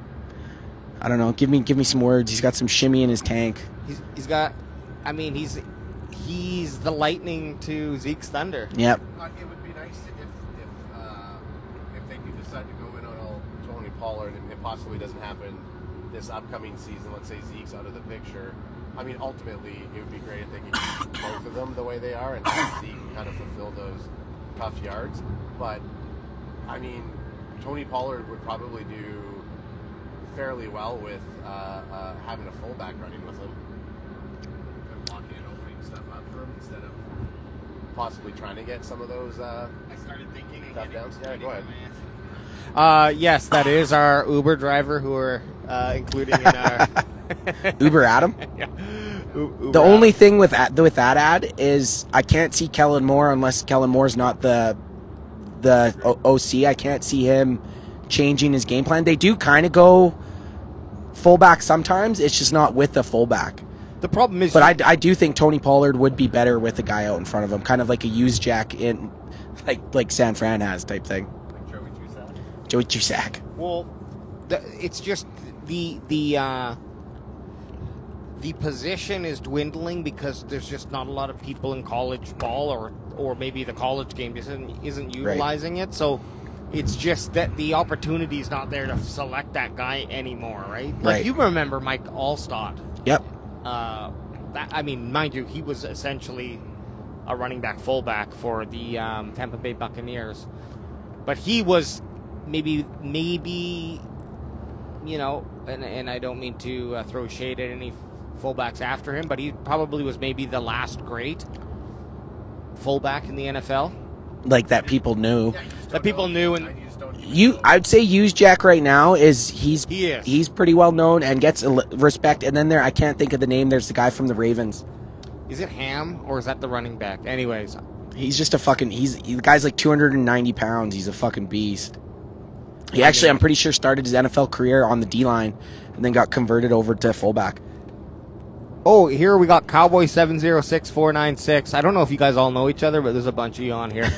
Speaker 2: I don't know. Give me some words. He's got some shimmy in his tank.
Speaker 3: He's got. I mean, he's the lightning to Zeke's thunder.
Speaker 2: Yep.
Speaker 1: It would be nice if they could decide to go in on all Tony Pollard, and it possibly doesn't happen this upcoming season. Let's say Zeke's out of the picture. I mean, ultimately, it would be great if they could keep both of them the way they are and have Zeke kind of fulfill those tough yards. But I mean, Tony Pollard would probably do fairly well with having a fullback running with him and blocking and opening stuff up for him instead of possibly trying to get some of those
Speaker 3: I started thinking
Speaker 1: tough downs. Yeah, go ahead.
Speaker 3: Yes, that is our Uber driver who we're including in our
Speaker 2: Uber Adam.
Speaker 3: Yeah.
Speaker 2: The only thing with that ad is I can't see Kellen Moore unless Kellen Moore's not the OC. I can't see him changing his game plan. They do kind of go fullback sometimes. It's just not with the fullback.
Speaker 3: The problem is,
Speaker 2: but I do think Tony Pollard would be better with a guy out in front of him, kind of like a used jack in, like San Fran has type thing. Like Joey Cusack.
Speaker 3: Well, it's just the position is dwindling because there's just not a lot of people in college ball, or maybe the college game isn't utilizing it. So it's just that the opportunity is not there to select that guy anymore, right? Like you remember Mike Allstott.
Speaker 2: Yep.
Speaker 3: I mean, mind you, he was essentially a running back fullback for the Tampa Bay Buccaneers, but he was maybe you know, and I don't mean to throw shade at any fullbacks after him, but he probably was maybe the last great fullback in the NFL.
Speaker 2: Like that people knew.
Speaker 3: That people knew, and
Speaker 2: I'd say used jack right now he's pretty well known and gets respect. And then I can't think of the name. There's the guy from the Ravens.
Speaker 3: Is it Ham or is that the running back? Anyways,
Speaker 2: he's just a fucking. The guy's like 290 pounds. He's a fucking beast. He actually, I'm pretty sure, started his NFL career on the D-line and then got converted over to fullback.
Speaker 3: Oh, here we got Cowboy 706496. I don't know if you guys all know each other, but there's a bunch of you on here.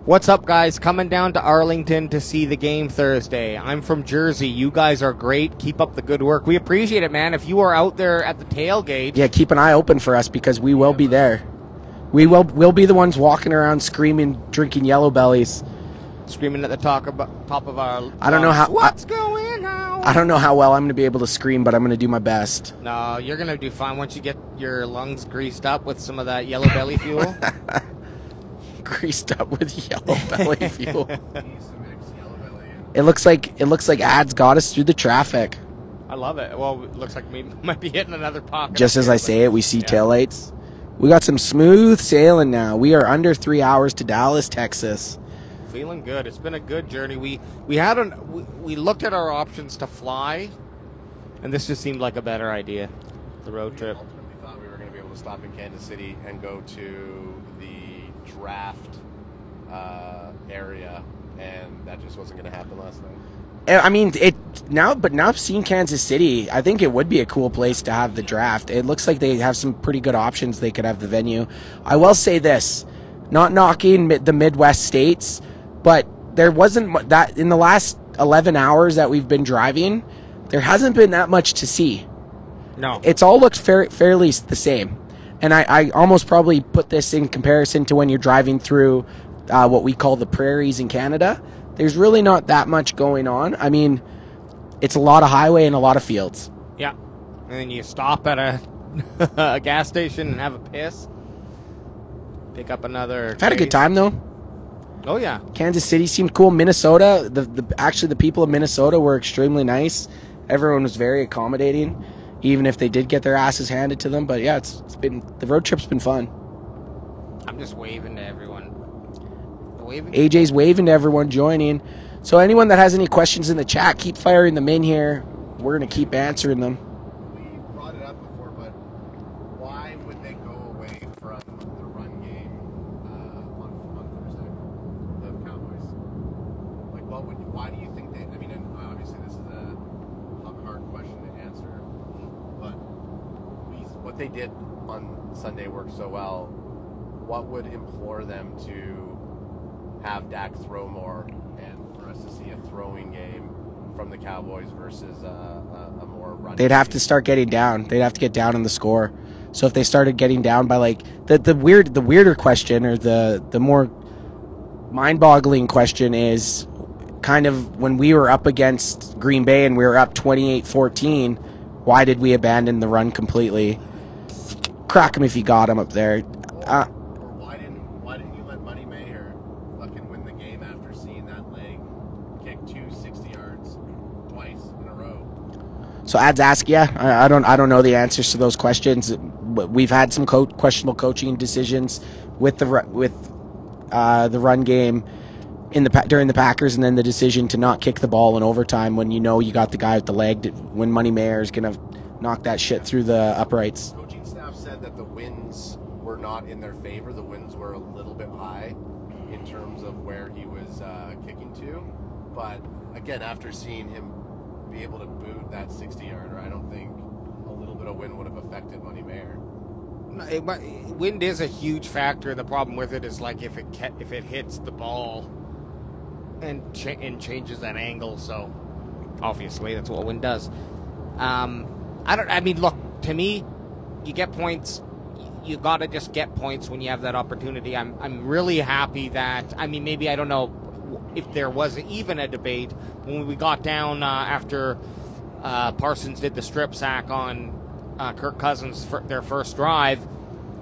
Speaker 3: What's up, guys? Coming down to Arlington to see the game Thursday. I'm from Jersey. You guys are great. Keep up the good work. We appreciate it, man. If you are out there at the tailgate,
Speaker 2: yeah, keep an eye open for us because we will be there. We'll be the ones walking around screaming, drinking Yellow Bellies.
Speaker 3: Screaming at the top of our
Speaker 2: I don't know how.
Speaker 3: What's going on?
Speaker 2: I don't know how well I'm going to be able to scream, but I'm going to do my best.
Speaker 3: No, you're going to do fine once you get your lungs greased up with some of that Yellow Belly fuel.
Speaker 2: Greased up with Yellow Belly fuel. It looks like Ad's got us through the traffic.
Speaker 3: I love it. Well, it looks like we might be hitting another pocket.
Speaker 2: Just as I say it, we see taillights. We got some smooth sailing now. We are under 3 hours to Dallas, Texas.
Speaker 3: Feeling good. It's been a good journey. We looked at our options to fly, and this just seemed like a better idea. The road trip.
Speaker 1: We ultimately thought we were going to be able to stop in Kansas City and go to the draft area, and that just wasn't going to happen last night.
Speaker 2: I mean, now seeing Kansas City, I think it would be a cool place to have the draft. It looks like they have some pretty good options. They could have the venue. I will say this, not knocking the Midwest states, but there wasn't that in the last 11 hours that we've been driving, there hasn't been that much to see.
Speaker 3: No.
Speaker 2: It's all looked fairly the same. And I almost probably put this in comparison to when you're driving through what we call the prairies in Canada. There's really not that much going on. I mean, it's a lot of highway and a lot of fields.
Speaker 3: Yeah. And then you stop at a gas station and have a piss. Pick up another.
Speaker 2: I've had a good time, though.
Speaker 3: Oh, yeah.
Speaker 2: Kansas City seemed cool. Minnesota, actually the people of Minnesota were extremely nice. Everyone was very accommodating, even if they did get their asses handed to them. But yeah, the road trip's been fun.
Speaker 3: I'm just waving to everyone.
Speaker 2: AJ's waving to everyone joining. So anyone that has any questions in the chat, keep firing them in here. We're going to keep answering them.
Speaker 1: We brought it up before, but why would they go away from the run game on Thursday, the Cowboys? Like, why do you think they, I mean, and obviously this is a hard question to answer, but what they did on Sunday worked so well. What would implore them to have Dak throw more and for us to see a throwing game from the Cowboys versus a more run?
Speaker 2: They'd have to start getting down. They'd have to get down in the score. So if they started getting down by like the weirder question, or the more mind-boggling question is kind of when we were up against Green Bay and we were up 28-14, why did we abandon the run completely? Crack him if you got him up there.
Speaker 1: Why didn't you let Money Mayer fucking win the game after seeing that leg kick 60 yards twice in a row?
Speaker 2: So ads ask, yeah, I don't know the answers to those questions. We've had some questionable coaching decisions with the run game during the Packers, and then the decision to not kick the ball in overtime when you know you got the guy with the leg when Money Mayer is gonna knock that shit through the uprights.
Speaker 1: Coaching staff said that the winds were not in their favor. The winds were a little bit high in terms of where he was kicking to. But again, after seeing him be able to boot that 60-yarder, I don't think a little bit of wind would have affected Money Mayer.
Speaker 3: Wind is a huge factor. The problem with it is like if it hits the ball and changes that angle. So obviously that's what wind does. Look, to me, you get points. You got to just get points when you have that opportunity. I'm really happy that, maybe I don't know if there was even a debate when we got down after Parsons did the strip sack on Kirk Cousins for their first drive,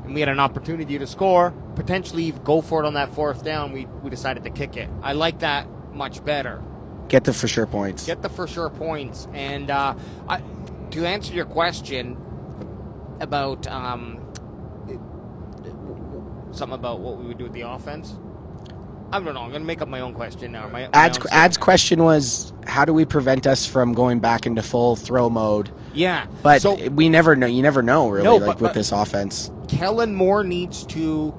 Speaker 3: and we had an opportunity to score, potentially go for it on that fourth down. We decided to kick it. I like that much better.
Speaker 2: Get the for sure points.
Speaker 3: And to answer your question about something about what we would do with the offense, I don't know. I'm going to make up my own question now.
Speaker 2: Ad's question was, how do we prevent us from going back into full throw mode?
Speaker 3: Yeah.
Speaker 2: But we never know. You never know, really, with this offense.
Speaker 3: Kellen Moore needs to...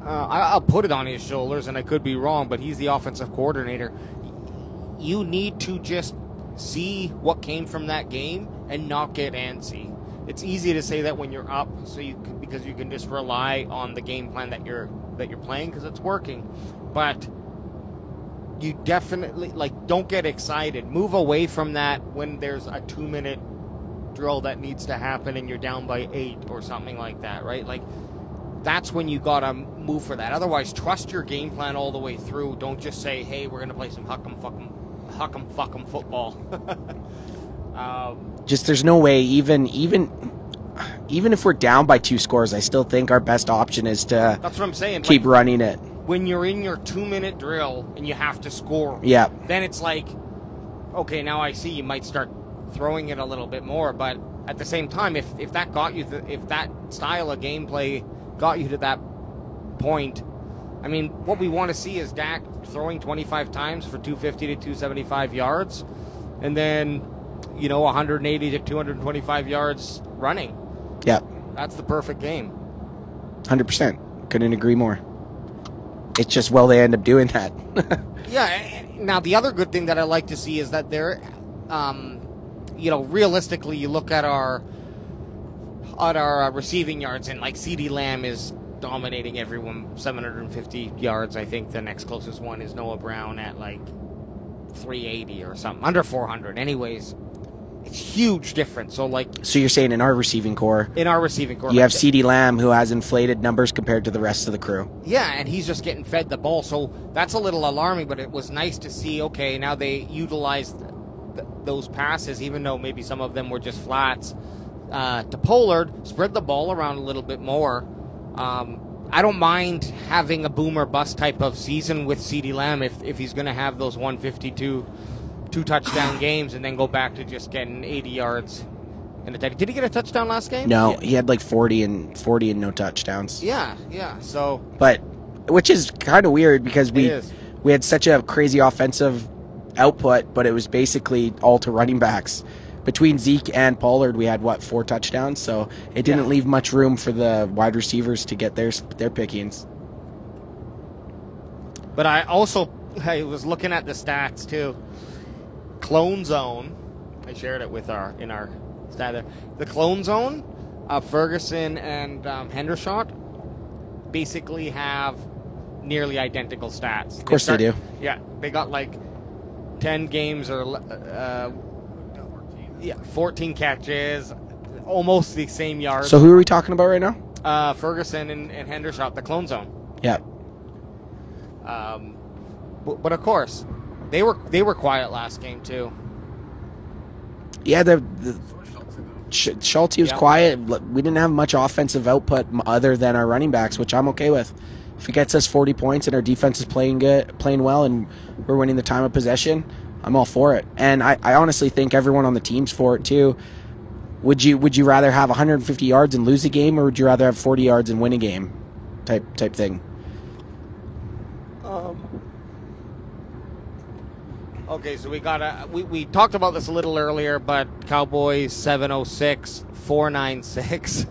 Speaker 3: I'll put it on his shoulders, and I could be wrong, but he's the offensive coordinator. You need to just see what came from that game and not get antsy. It's easy to say that when you're up, because you can just rely on the game plan that you're playing because it's working. But you definitely don't get excited. Move away from that when there's a 2-minute drill that needs to happen and you're down by 8 or something like that, right? That's when you gotta move for that. Otherwise, trust your game plan all the way through. Don't just say, "Hey, we're gonna play some huck 'em football."
Speaker 2: Just there's no way. Even if we're down by 2 scores, I still think our best option is to.
Speaker 3: That's what I'm saying.
Speaker 2: Keep running it.
Speaker 3: When you're in your 2-minute drill and you have to score,
Speaker 2: yeah.
Speaker 3: Then it's like, okay, now I see you might start throwing it a little bit more. But at the same time, if that got you, if that style of gameplay got you to that point, what we want to see is Dak throwing 25 times for 250 to 275 yards, and then 180 to 225 yards running.
Speaker 2: Yeah,
Speaker 3: that's the perfect game.
Speaker 2: 100%. Couldn't agree more. It's just, will they end up doing that?
Speaker 3: Yeah. Now, the other good thing that I like to see is that they're, realistically, you look at our receiving yards, and like CeeDee Lamb is dominating everyone, 750 yards. I think the next closest one is Noah Brown at like 380 or something, under 400. Anyways, it's huge difference. So
Speaker 2: you're saying in our receiving core,
Speaker 3: you have
Speaker 2: CeeDee Lamb, who has inflated numbers compared to the rest of the crew.
Speaker 3: Yeah, and he's just getting fed the ball. So that's a little alarming, but it was nice to see, okay, now they utilized those passes, even though maybe some of them were just flats, to Pollard, spread the ball around a little bit more. I don't mind having a boom or bust type of season with CeeDee Lamb if he's going to have those 152 two-touchdown games and then go back to just getting 80 yards. Did he get a touchdown last game?
Speaker 2: No, he had like 40 and no touchdowns.
Speaker 3: Yeah. So,
Speaker 2: but which is kind of weird because we had such a crazy offensive output, but it was basically all to running backs. Between Zeke and Pollard, we had 4 touchdowns, so it didn't leave much room for the wide receivers to get their pickings.
Speaker 3: But I was looking at the stats too. Clone zone, I shared it with in our stat there. The clone zone, Ferguson and Hendershot basically have nearly identical stats.
Speaker 2: Of course they do.
Speaker 3: Yeah, they got like 10 games or 14 catches, almost the same yards.
Speaker 2: So who are we talking about right now?
Speaker 3: Ferguson and Hendershot, the clone zone.
Speaker 2: Yeah.
Speaker 3: But of course, they were quiet last game too.
Speaker 2: Yeah, Schulte was quiet. We didn't have much offensive output other than our running backs, which I'm okay with. If it gets us 40 points and our defense is playing well, and we're winning the time of possession, I'm all for it. And I honestly think everyone on the team's for it too. Would you rather have 150 yards and lose a game, or would you rather have 40 yards and win a game, type thing?
Speaker 3: Okay, so we talked about this a little earlier, but Cowboys 706, 496.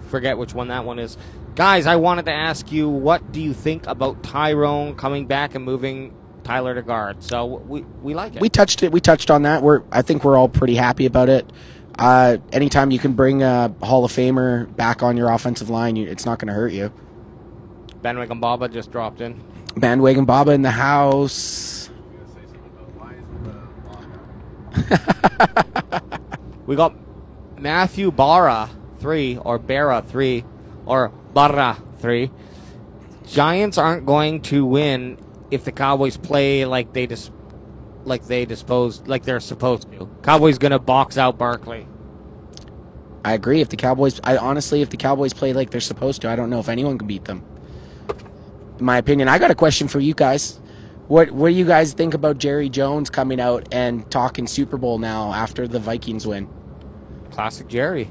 Speaker 3: Forget which one that one is. Guys, I wanted to ask you, what do you think about Tyrone coming back and moving Tyler to guard? So we like it.
Speaker 2: We touched on that. I think we're all pretty happy about it. Anytime you can bring a Hall of Famer back on your offensive line, it's not going to hurt you.
Speaker 3: Bandwagon Baba just dropped in.
Speaker 2: Bandwagon Baba in the house.
Speaker 3: We got Matthew Barra 3 or Barra 3 or Barra 3. Giants aren't going to win if the Cowboys play like they're supposed to. Cowboys gonna box out Barkley.
Speaker 2: I agree. If the Cowboys play like they're supposed to, I don't know if anyone can beat them. In my opinion, I got a question for you guys. What do you guys think about Jerry Jones coming out and talking Super Bowl now after the Vikings win?
Speaker 3: Classic Jerry.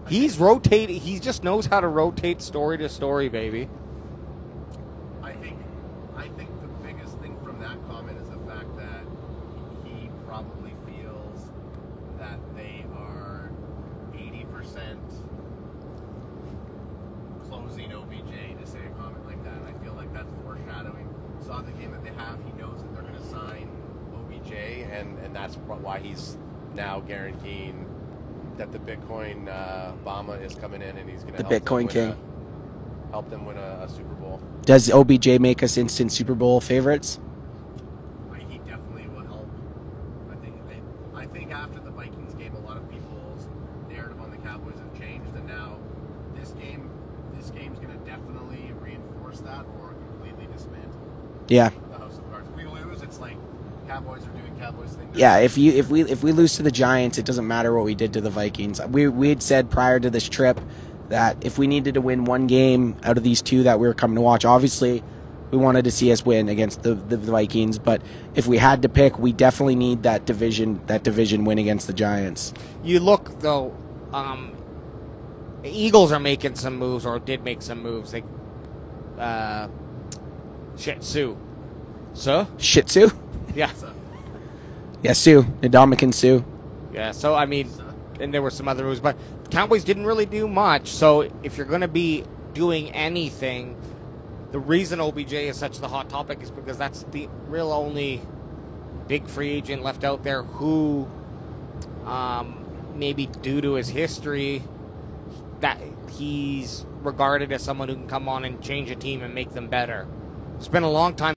Speaker 3: He's rotating. He just knows how to rotate story to story, baby.
Speaker 1: I think the biggest thing from that comment is the fact that he probably feels that they are 80% closing OBJ to say a comment like that. I feel like that's foreshadowing. Saw the game that they have. He knows that they're going to sign OBJ, and that's why he's now guaranteeing that the Bitcoin Obama is coming in, and he's going to help them win a Super Bowl.
Speaker 2: Does OBJ make us instant Super Bowl favorites?
Speaker 1: He definitely will help. I think after the Vikings game, a lot of people's narrative on the Cowboys have changed, and now this game's going to definitely reinforce that or completely dismantle.
Speaker 2: Yeah.
Speaker 1: The house of cards. If we lose, it's like Cowboys are doing Cowboys things.
Speaker 2: Yeah, if we lose to the Giants, it doesn't matter what we did to the Vikings. We had said prior to this trip that if we needed to win one game out of these two that we were coming to watch, obviously we wanted to see us win against the Vikings, but if we had to pick, we definitely need that division win against the Giants.
Speaker 3: You look though, the Eagles are making some moves, or did make some moves. They Sue.
Speaker 2: Shih Tzu?
Speaker 3: Yeah.
Speaker 2: Yeah, Sue. Ndamukong Suh.
Speaker 3: Yeah, so, I mean, and there were some other moves, but Cowboys didn't really do much. So if you're going to be doing anything, the reason OBJ is such the hot topic is because that's the real only big free agent left out there who, maybe due to his history, that he's regarded as someone who can come on and change a team and make them better. It's been a long time